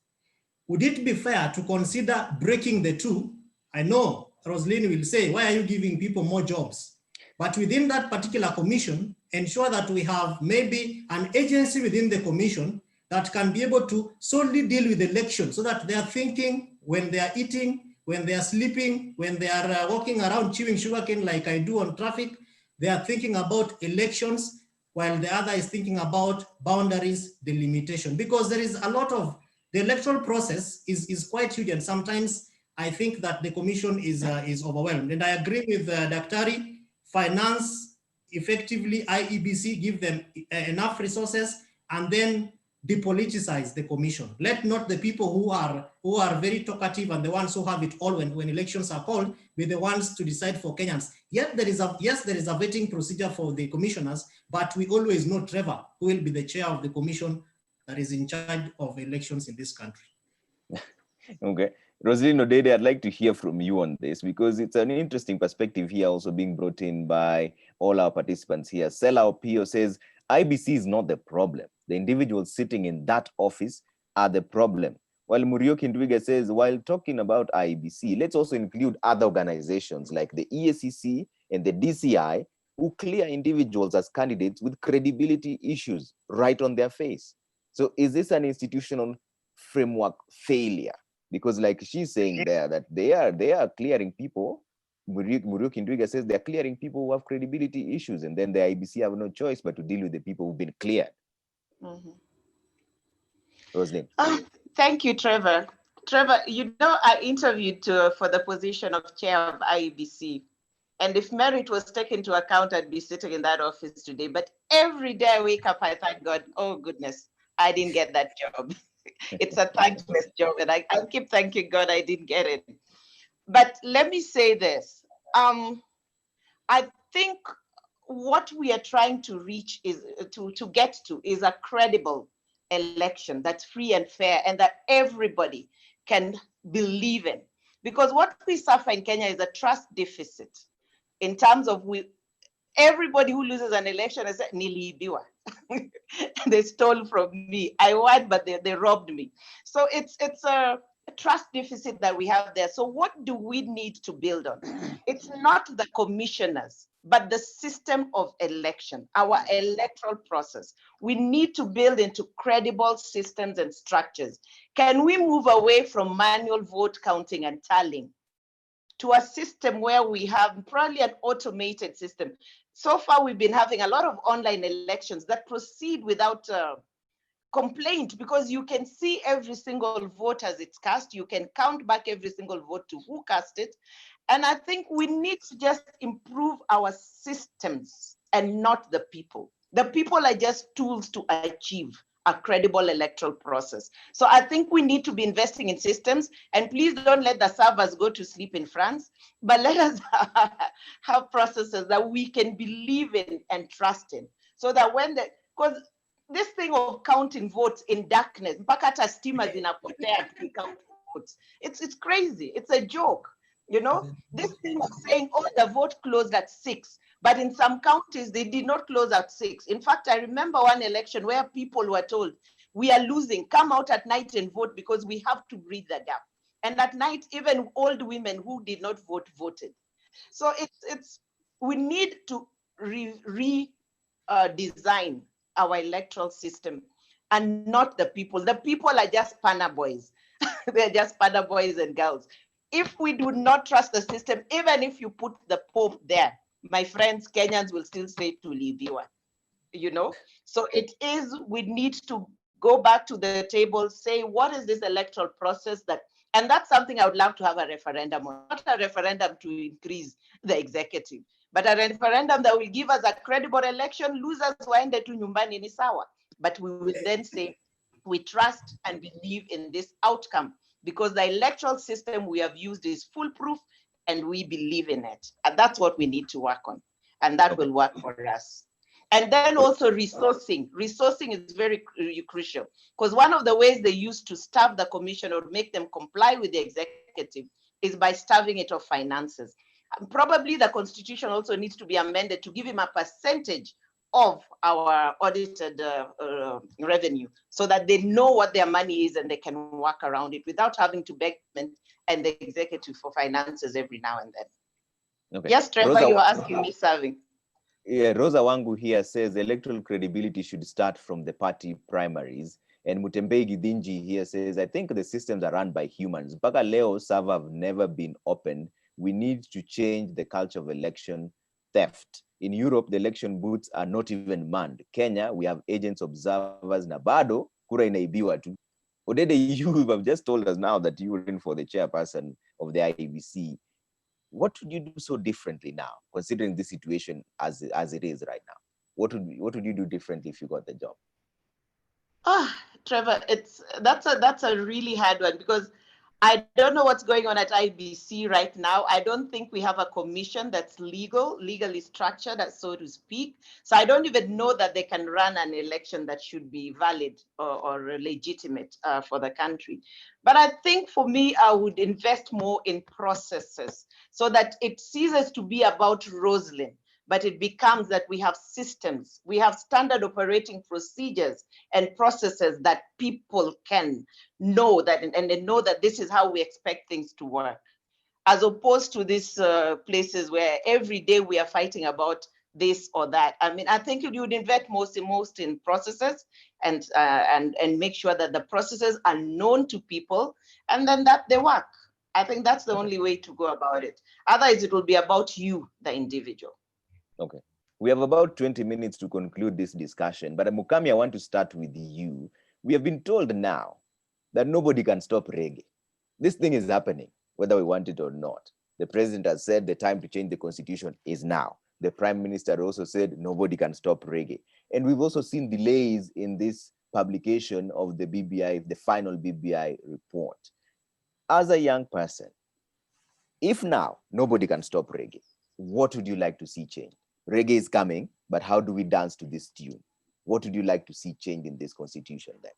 Would it be fair to consider breaking the two? I know Roslyn will say, why are you giving people more jobs? But within that particular commission, ensure that we have maybe an agency within the commission that can be able to solely deal with elections, so that they are thinking when they are eating, when they are sleeping, when they are walking around chewing sugarcane like I do on traffic, they are thinking about elections, while the other is thinking about boundaries delimitation. Because there is a lot of, the electoral process is quite huge, and sometimes I think that the commission is overwhelmed. And I agree with Daktari, finance effectively IEBC, give them enough resources, and then depoliticize the commission. Let not the people who are very talkative and the ones who have it all when elections are called be the ones to decide for Kenyans. Yet there is a vetting procedure for the commissioners, but we always know Trevor, who will be the chair of the commission that is in charge of elections in this country. Okay. Rosalyn Odede, I'd like to hear from you on this, because it's an interesting perspective here also being brought in by all our participants here. Sela Opio says, IBC is not the problem. The individuals sitting in that office are the problem. While Murioki Ndwiga says, while talking about IBC, let's also include other organizations like the EACC and the DCI, who clear individuals as candidates with credibility issues right on their face. So is this an institutional framework failure? Because like she's saying there, that they are clearing people. Muriuki Ndwiga says they're clearing people who have credibility issues, and then the IBC have no choice but to deal with the people who've been cleared. Mm-hmm. Roslyn. Thank you, Trevor. Trevor, you know, I interviewed for the position of chair of IEBC. And if merit was taken into account, I'd be sitting in that office today. But every day I wake up, I thank God, oh goodness, I didn't get that job. It's a thankless job, and I keep thanking God I didn't get it. But let me say this. I think what we are trying to reach is to get to is a credible election that's free and fair and that everybody can believe in. Because what we suffer in Kenya is a trust deficit in terms of everybody who loses an election is niliibiwa. They stole from me. I won, but they robbed me. So it's a trust deficit that we have there. So what do we need to build on? It's not the commissioners, but the system of election, our electoral process. We need to build into credible systems and structures. Can we move away from manual vote counting and tallying to a system where we have probably an automated system? So far, we've been having a lot of online elections that proceed without complaint, because you can see every single vote as it's cast. You can count back every single vote to who cast it. And I think we need to just improve our systems and not the people. The people are just tools to achieve a credible electoral process. So I think we need to be investing in systems, and please don't let the servers go to sleep in France, but let us have processes that we can believe in and trust in, so that because this thing of counting votes in darkness, mpaka steamers zinapotea to count votes, it's crazy. It's a joke. You know, this thing of saying, oh, the vote closed at 6, but in some counties, they did not close at 6. In fact, I remember one election where people were told, we are losing, come out at night and vote because we have to bridge the gap. And at night, even old women who did not vote, voted. So we need to design our electoral system and not the people. The people are just panna boys. They're just panna boys and girls. If we do not trust the system, even if you put the Pope there, my friends, Kenyans will still say to Liviwa, you know? So we need to go back to the table, say, what is this electoral process and that's something I would love to have a referendum on, not a referendum to increase the executive, but a referendum that will give us a credible election. Losers waende tu nyumbani ni sawa. But we will then say, we trust and believe in this outcome, because the electoral system we have used is foolproof and we believe in it. And that's what we need to work on. And that will work for us. And then also resourcing. Resourcing is very crucial, because one of the ways they used to starve the commission or make them comply with the executive is by starving it of finances. And probably the constitution also needs to be amended to give him a percentage of our audited revenue, so that they know what their money is and they can work around it without having to beg them and the executive for finances every now and then. Okay. Yes, Trevor, you're asking me, Serving. Yeah, Rosa Wangu here says electoral credibility should start from the party primaries. And Mutembei Gidinji here says, I think the systems are run by humans. Mpaka leo server have never been opened. We need to change the culture of election theft. In Europe, the election booths are not even manned. Kenya, we have agents, observers, na bado, kura inaibiwa tu. Odede, you have just told us now that you were in for the chairperson of the IEBC. What would you do so differently now, considering the situation as it is right now? What would you do differently if you got the job? Trevor, that's a really hard one, because I don't know what's going on at IBC right now. I don't think we have a commission that's legally structured, so to speak. So I don't even know that they can run an election that should be valid or legitimate for the country. But I think for me, I would invest more in processes so that it ceases to be about Roslyn, but it becomes that we have systems, we have standard operating procedures and processes that people can know that, and they know that this is how we expect things to work, as opposed to these places where every day we are fighting about this or that. I mean, I think you would invest most in processes and make sure that the processes are known to people and then that they work. I think that's the only way to go about it. Otherwise, it will be about you, the individual. Okay. We have about 20 minutes to conclude this discussion, but Mukami, I want to start with you. We have been told now that nobody can stop reggae. This thing is happening, whether we want it or not. The president has said the time to change the constitution is now. The prime minister also said nobody can stop reggae. And we've also seen delays in this publication of the BBI, the final BBI report. As a young person, if now nobody can stop reggae, what would you like to see change? Reggae is coming, but how do we dance to this tune? What would you like to see change in this constitution then?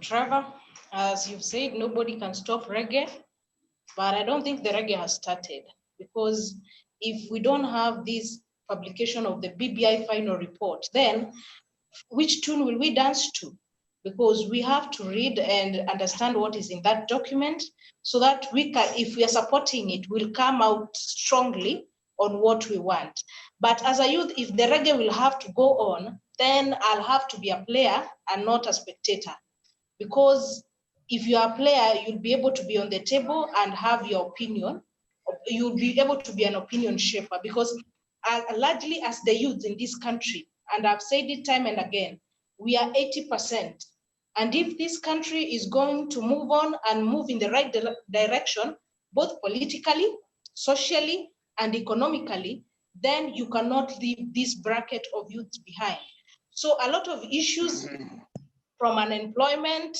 Trevor, as you've said, nobody can stop reggae, but I don't think the reggae has started, because if we don't have this publication of the BBI final report, then which tune will we dance to? Because we have to read and understand what is in that document so that we can, if we are supporting it, we'll come out strongly on what we want. But as a youth, if the reggae will have to go on, then I'll have to be a player and not a spectator. Because if you are a player, you'll be able to be on the table and have your opinion. You'll be able to be an opinion shaper, because largely as the youth in this country, and I've said it time and again, we are 80%. And if this country is going to move on and move in the right direction, both politically, socially, and economically, then you cannot leave this bracket of youth behind. So a lot of issues from unemployment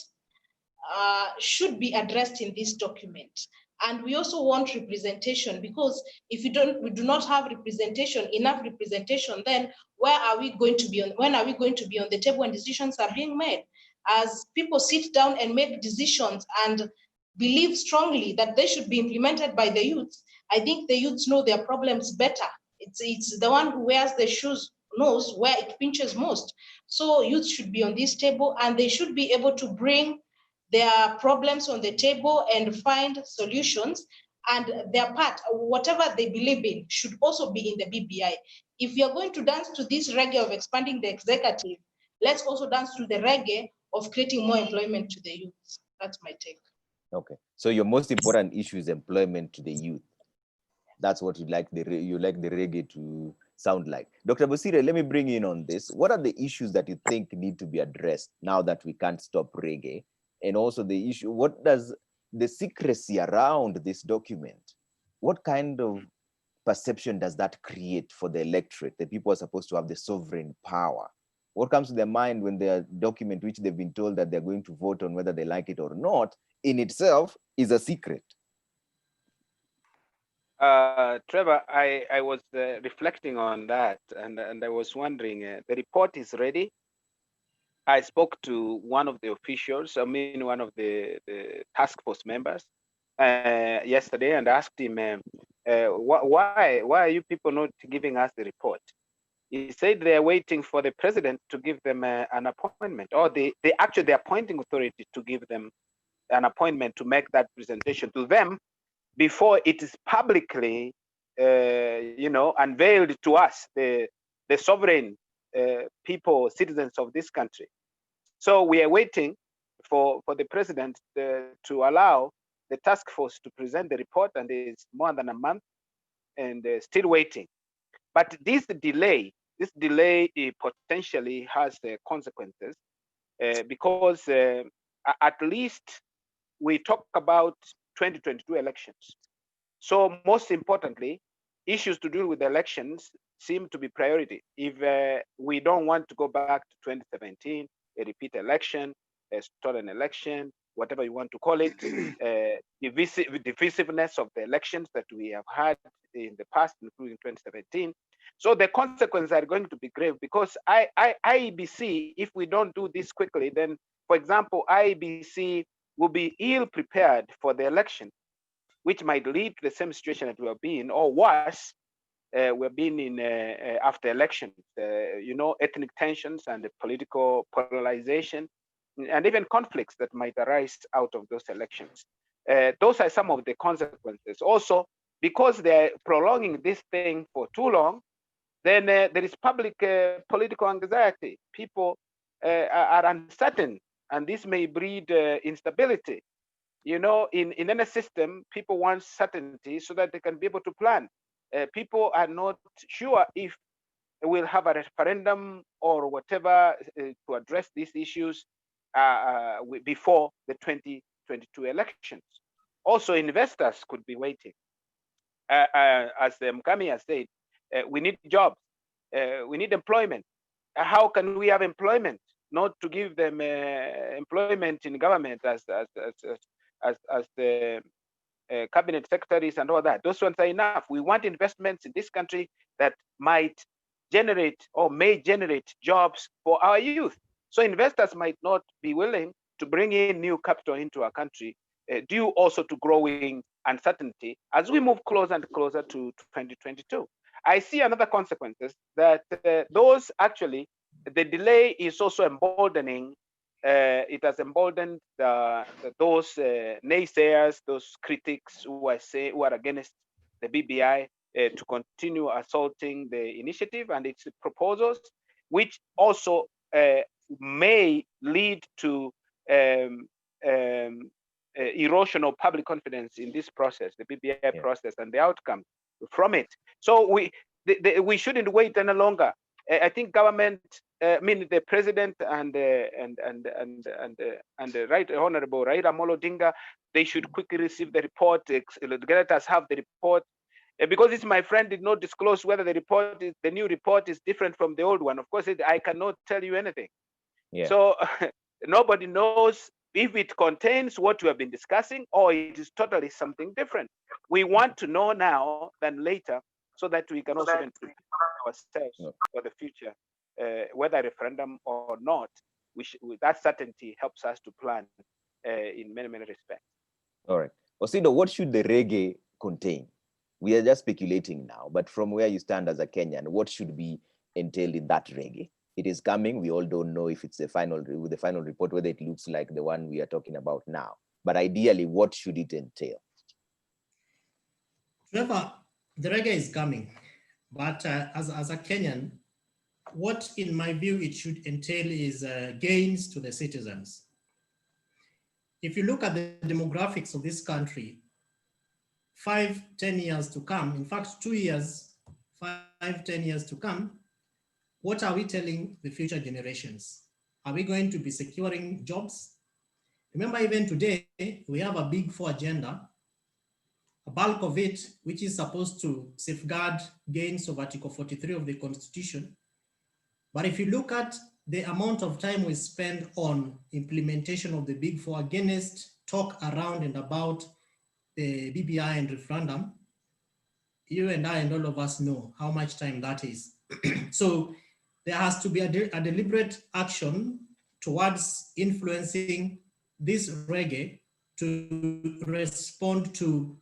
should be addressed in this document. And we also want representation, because if we do not have representation, enough representation, then where are we going to be on, when are we going to be on the table when decisions are being made? As people sit down and make decisions and believe strongly that they should be implemented by the youth, I think the youths know their problems better. It's the one who wears the shoes knows where it pinches most. So youth should be on this table, and they should be able to bring their problems on the table and find solutions, and their part, whatever they believe in, should also be in the BBI. If you're going to dance to this reggae of expanding the executive, let's also dance to the reggae of creating more employment to the youth. That's my take. Okay, so your most important issue is employment to the youth. That's what you like the reggae to sound like. Dr. Bosire, let me bring you in on this. What are the issues that you think need to be addressed now that we can't stop reggae? And also the issue, what does the secrecy around this document, what kind of perception does that create for the electorate? The people are supposed to have the sovereign power. What comes to their mind when their document, which they've been told that they're going to vote on whether they like it or not, in itself is a secret? Trevor, I was reflecting on that, and I was wondering, the report is ready. I spoke to one of the officials, one of the task force members yesterday, and asked him, why are you people not giving us the report? He said they're waiting for the president to give them an appointment, or they actually the appointing authority to give them an appointment to make that presentation to them before it is publicly, unveiled to us, the sovereign people, citizens of this country. So we are waiting for the president to allow the task force to present the report, and it's more than a month, and still waiting. But this delay potentially has consequences because at least we talk about 2022 elections. So most importantly, issues to do with the elections seem to be priority. If we don't want to go back to 2017, a repeat election, a stolen election, whatever you want to call it, divisiveness of the elections that we have had in the past, including 2017. So the consequences are going to be grave, because IEBC, if we don't do this quickly, then, for example, IEBC will be ill prepared for the election, which might lead to the same situation that we have been, or worse, we've been in after elections, ethnic tensions and the political polarization, and even conflicts that might arise out of those elections. Those are some of the consequences. Also, because they're prolonging this thing for too long, then there is public political anxiety. People are uncertain, and this may breed instability. In any system, people want certainty so that they can be able to plan. People are not sure if we'll have a referendum or whatever to address these issues before the 2022 elections. Also, investors could be waiting. As Mkami has said, we need jobs, we need employment. How can we have employment? Not to give them employment in government as the cabinet secretaries and all that. Those ones are enough. We want investments in this country that might generate or may generate jobs for our youth. So investors might not be willing to bring in new capital into our country due also to growing uncertainty as we move closer and closer to 2022. I see another consequences that those actually, the delay is also emboldening. It has emboldened those naysayers, those critics who are against the BBI to continue assaulting the initiative and its proposals, which also may lead to erosion of public confidence in this process, the BBI process, and the outcome from it. So we shouldn't wait any longer. I think government, the president and the Right Honorable Raila Amolo Odinga, they should quickly receive the report. Let us have the report. Because it's my friend did not disclose whether the new report is different from the old one. Of course, I cannot tell you anything. Yeah. So nobody knows if it contains what we have been discussing or it is totally something different. We want to know now than later, so that we can also prepare ourselves for the future, whether a referendum or not. That certainty helps us to plan in many, many respects. All right. Osido, what should the reggae contain? We are just speculating now, but from where you stand as a Kenyan, what should be entailed in that reggae? It is coming. We all don't know if it's the final report, whether it looks like the one we are talking about now. But ideally, what should it entail? Trevor, the reggae is coming, but as a Kenyan, what in my view it should entail is gains to the citizens. If you look at the demographics of this country, 5-10 years to come, in fact 2 years, 5-10 years to come, what are we telling the future generations? Are we going to be securing jobs? Remember, even today, we have a big 4 agenda, a bulk of it, which is supposed to safeguard gains of Article 43 of the Constitution. But if you look at the amount of time we spend on implementation of the big 4 against talk around and about the BBI and referendum, you and I and all of us know how much time that is. So there has to be a deliberate action towards influencing this reggae to respond to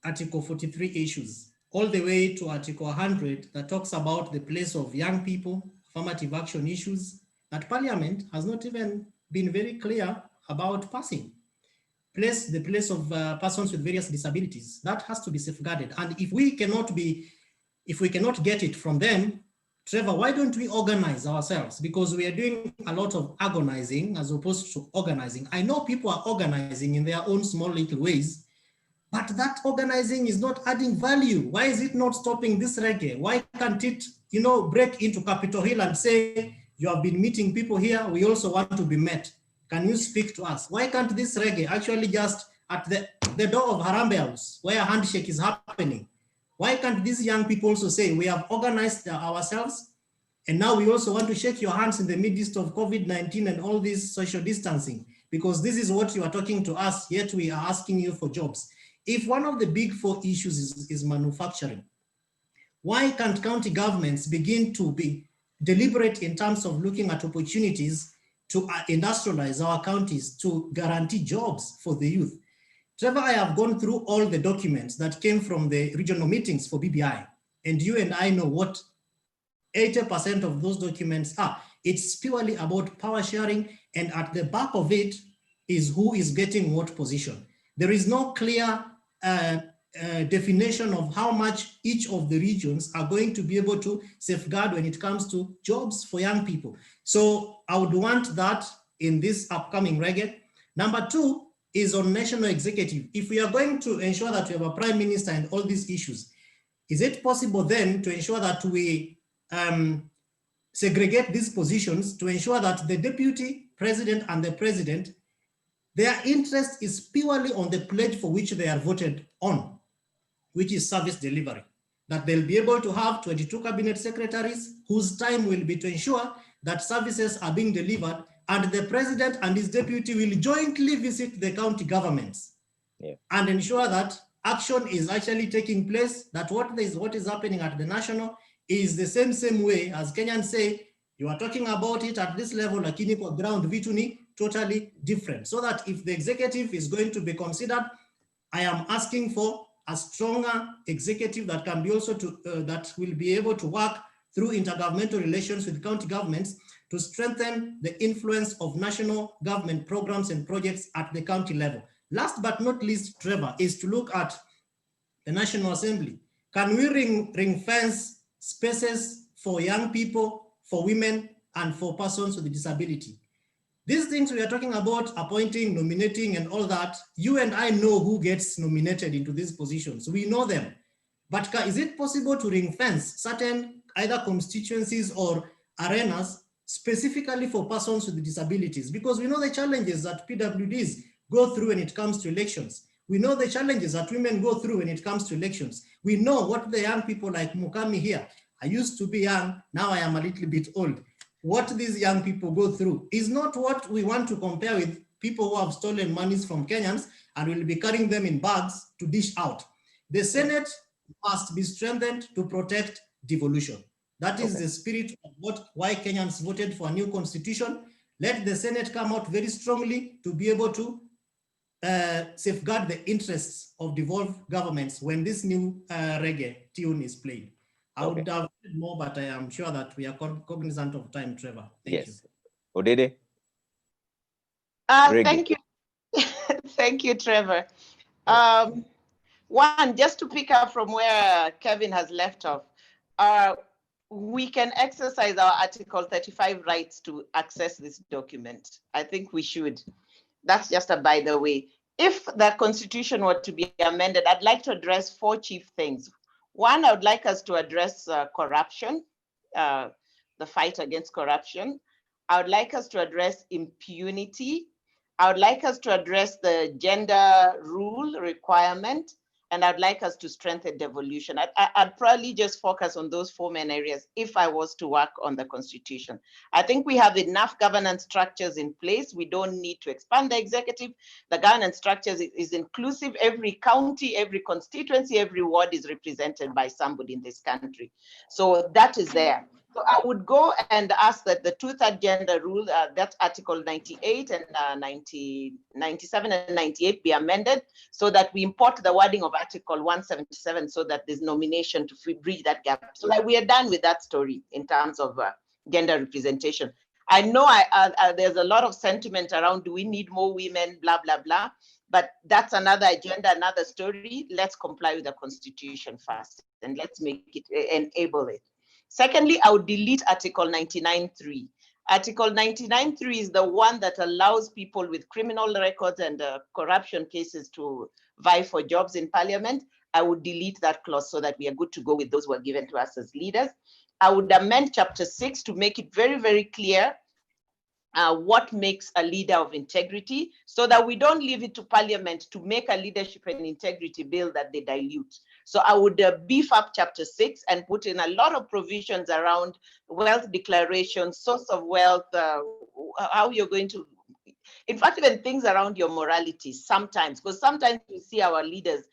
Article 43 issues, all the way to Article 100 that talks about the place of young people, affirmative action issues that Parliament has not even been very clear about passing. The place of persons with various disabilities, that has to be safeguarded. And if we cannot get it from them, Trevor, why don't we organize ourselves? Because we are doing a lot of agonizing as opposed to organizing. I know people are organizing in their own small little ways, but that organizing is not adding value. Why is it not stopping this reggae? Why can't it, break into Capitol Hill and say, you have been meeting people here, we also want to be met. Can you speak to us? Why can't this reggae actually just at the door of Harambee House, where a handshake is happening? Why can't these young people also say, we have organized ourselves, and now we also want to shake your hands in the midst of COVID-19 and all this social distancing, because this is what you are talking to us, yet we are asking you for jobs. If one of the big 4 issues is manufacturing, why can't county governments begin to be deliberate in terms of looking at opportunities to industrialize our counties to guarantee jobs for the youth? Trevor, I have gone through all the documents that came from the regional meetings for BBI, and you and I know what 80% of those documents are. It's purely about power sharing, and at the back of it is who is getting what position. There is no clear definition of how much each of the regions are going to be able to safeguard when it comes to jobs for young people. So I would want that in this upcoming reggae. Number 2 is on national executive. If we are going to ensure that we have a prime minister and all these issues, is it possible then to ensure that we segregate these positions to ensure that the deputy president and the president, their interest is purely on the pledge for which they are voted on, which is service delivery, that they'll be able to have 22 cabinet secretaries whose time will be to ensure that services are being delivered, and the president and his deputy will jointly visit the county governments and ensure that action is actually taking place, that what is happening at the national is the same way as Kenyans say, you are talking about it at this level, lakini kwa ground vitu ni totally different. So that if the executive is going to be considered, I am asking for a stronger executive that can be also that will be able to work through intergovernmental relations with county governments to strengthen the influence of national government programs and projects at the county level. Last but not least, Trevor, is to look at the National Assembly. Can we ring fence spaces for young people, for women, and for persons with disability? These things we are talking about, appointing, nominating, and all that, you and I know who gets nominated into these positions. We know them. But is it possible to ring fence certain either constituencies or arenas specifically for persons with disabilities? Because we know the challenges that PWDs go through when it comes to elections. We know the challenges that women go through when it comes to elections. We know what the young people like Mukami here, I used to be young, now I am a little bit old. What these young people go through is not what we want to compare with people who have stolen monies from Kenyans and will be carrying them in bags to dish out. The Senate must be strengthened to protect devolution. That is the spirit of why Kenyans voted for a new constitution. Let the Senate come out very strongly to be able to safeguard the interests of devolved governments when this new reggae tune is played. I would have said more, but I am sure that we are cognizant of time, Trevor. Thank you. Odede? Thank you. Thank you, Trevor. One, just to pick up from where Kevin has left off, we can exercise our Article 35 rights to access this document. I think we should. That's just a by the way. If the Constitution were to be amended, I'd like to address 4 chief things. One, I would like us to address corruption, the fight against corruption. I would like us to address impunity. I would like us to address the gender rule requirement, and I'd like us to strengthen devolution. I'd probably just focus on those 4 main areas if I was to work on the Constitution. I think we have enough governance structures in place. We don't need to expand the executive. The governance structures is inclusive. Every county, every constituency, every ward is represented by somebody in this country. So that is there. So I would go and ask that the 2/3 gender rule, that's Article 98 and 97 and 98 be amended so that we import the wording of Article 177 so that there's nomination to bridge that gap. So that we are done with that story in terms of gender representation. I know there's a lot of sentiment around, do we need more women, blah, blah, blah. But that's another agenda, another story. Let's comply with the Constitution first and let's make it, enable it. Secondly, I would delete Article 99.3. Article 99.3 is the one that allows people with criminal records and corruption cases to vie for jobs in parliament. I would delete that clause so that we are good to go with those who are given to us as leaders. I would amend Chapter 6 to make it very, very clear what makes a leader of integrity so that we don't leave it to parliament to make a leadership and integrity bill that they dilute. So I would beef up Chapter 6 and put in a lot of provisions around wealth declaration, source of wealth, how you're going to, in fact, even things around your morality sometimes, because sometimes we see our leaders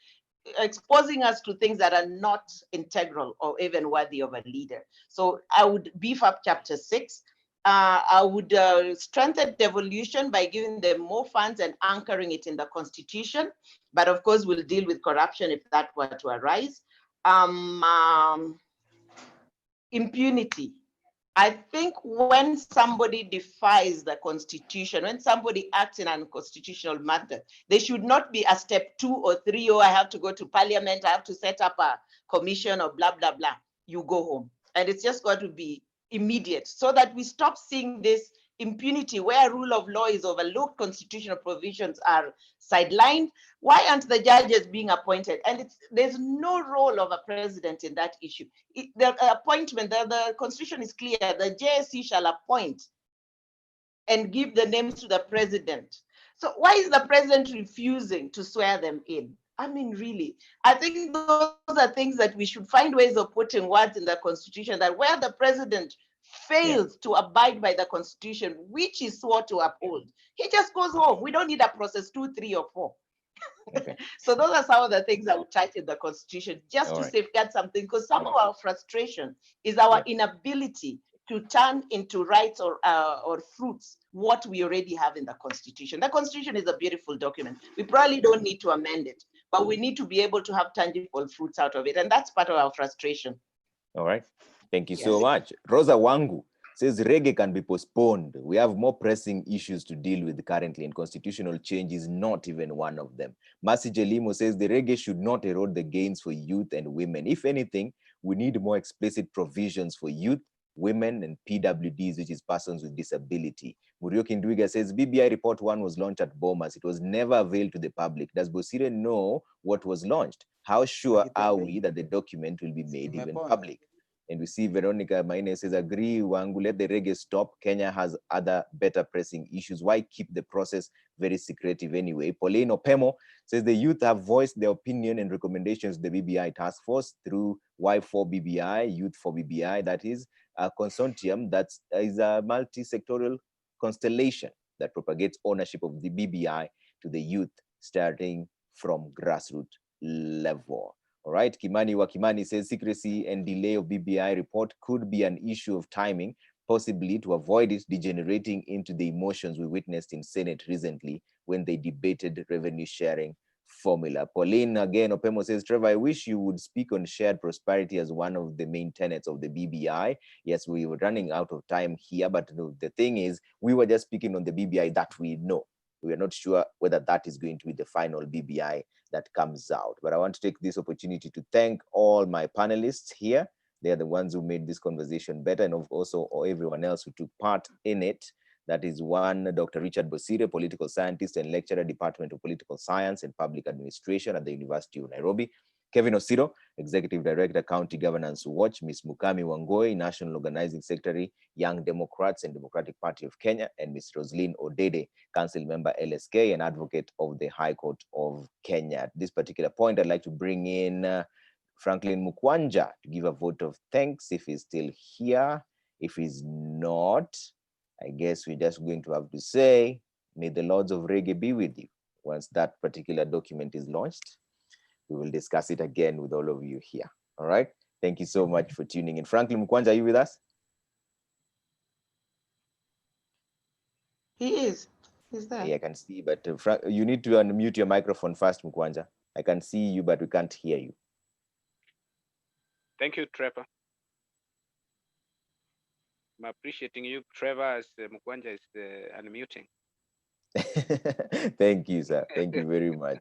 exposing us to things that are not integral or even worthy of a leader. So I would beef up Chapter 6. I would strengthen devolution by giving them more funds and anchoring it in the Constitution. But of course, we'll deal with corruption if that were to arise. Impunity. I think when somebody defies the Constitution, when somebody acts in an unconstitutional matter, they should not be a step 2 or 3, or I have to go to parliament, I have to set up a commission or blah, blah, blah. You go home. And it's just got to be immediate so that we stop seeing this impunity where rule of law is overlooked, constitutional provisions are sidelined. Why aren't the judges being appointed? And there's no role of a president in that issue. The appointment, the Constitution is clear, the JSC shall appoint and give the names to the president. So why is the president refusing to swear them in? I mean, really, I think those are things that we should find ways of putting words in the Constitution that where the president fails to abide by the Constitution, which is swore to uphold, he just goes home. We don't need a process 2, 3, or 4. Okay. So those are some of the things I would tighten the Constitution just to safeguard something, because some of our frustration is our inability to turn into rights or fruits what we already have in the Constitution. The Constitution is a beautiful document. We probably don't need to amend it, but we need to be able to have tangible fruits out of it. And that's part of our frustration. All right. Thank you so much. Rosa Wangu says reggae can be postponed. We have more pressing issues to deal with currently, and constitutional change is not even one of them. Masi Jelimo says the reggae should not erode the gains for youth and women. If anything, we need more explicit provisions for youth women, and PWDs, which is persons with disability. Murioki Ndwiga says, BBI Report 1 was launched at Bomas. It was never availed to the public. Does Bosire know what was launched? How sure are we that the document will be made even public? And we see Veronica Maine says, agree, Wangu, let the reggae stop. Kenya has other better pressing issues. Why keep the process very secretive anyway? Pauline Opemo says the youth have voiced their opinion and recommendations to the BBI task force through Y4BBI, Youth for BBI, that is a consortium that is a multi-sectoral constellation that propagates ownership of the BBI to the youth starting from grassroots level. All right, Kimani Wakimani says secrecy and delay of BBI report could be an issue of timing, possibly to avoid it degenerating into the emotions we witnessed in Senate recently when they debated revenue sharing formula. Pauline again Opemo says, Trevor, I wish you would speak on shared prosperity as one of the main tenets of the BBI. Yes, we were running out of time here, but the thing is, we were just speaking on the BBI that we know. We are not sure whether that is going to be the final BBI that comes out. But I want to take this opportunity to thank all my panelists here. They are the ones who made this conversation better, and also everyone else who took part in it. That is one, Dr. Richard Bosire, political scientist and lecturer, Department of Political Science and Public Administration at the University of Nairobi. Kevin Osiro, Executive Director, County Governance Watch. Ms. Mukami Wangoi, National Organizing Secretary, Young Democrats and Democratic Party of Kenya, and Ms. Roslyn Odede, Council Member, LSK, and Advocate of the High Court of Kenya. At this particular point, I'd like to bring in Franklin Mukwanja to give a vote of thanks if he's still here. If he's not, I guess we're just going to have to say, may the Lords of Reggae be with you. Once that particular document is launched, we will discuss it again with all of you here. All right. Thank you so much for tuning in. Franklin Mukwanja, are you with us? He is. He's there. Yeah, I can see, but you need to unmute your microphone first, Mukwanja. I can see you, but we can't hear you. Thank you, Trevor. I'm appreciating you, Trevor, as Mukwanja is unmuting. Thank you, sir. Thank you very much.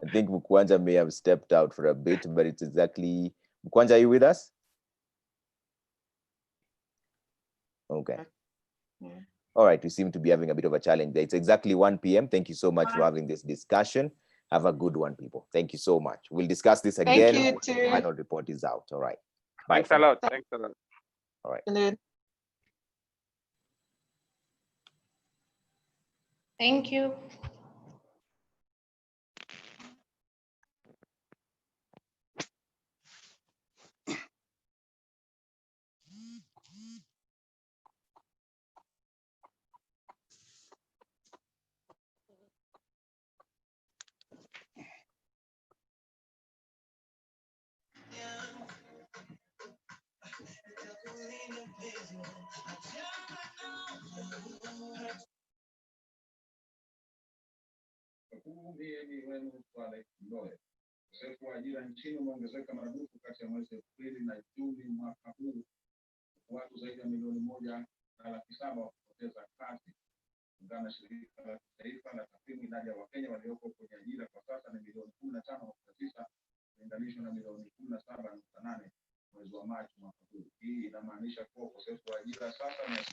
I think Mukwanja may have stepped out for a bit, but it's exactly... Mukwanja, are you with us? Okay. Yeah. All right, we seem to be having a bit of a challenge there. It's exactly 1 p.m. Thank you so much for having this discussion. Have a good one, people. Thank you so much. We'll discuss this again when the final report is out. All right. Bye. Thanks a lot. Thanks a lot. All right. Thank you. Ukosefu wa ajira nchini umeongezeka maradufu kati ya mwezi Aprili na Juni mwaka huu. Watu zaidi ya milioni 1.7 wapoteza kazi. Kulingana na shirika la kitaifa la takwimu, idadi ya Wakenya walioko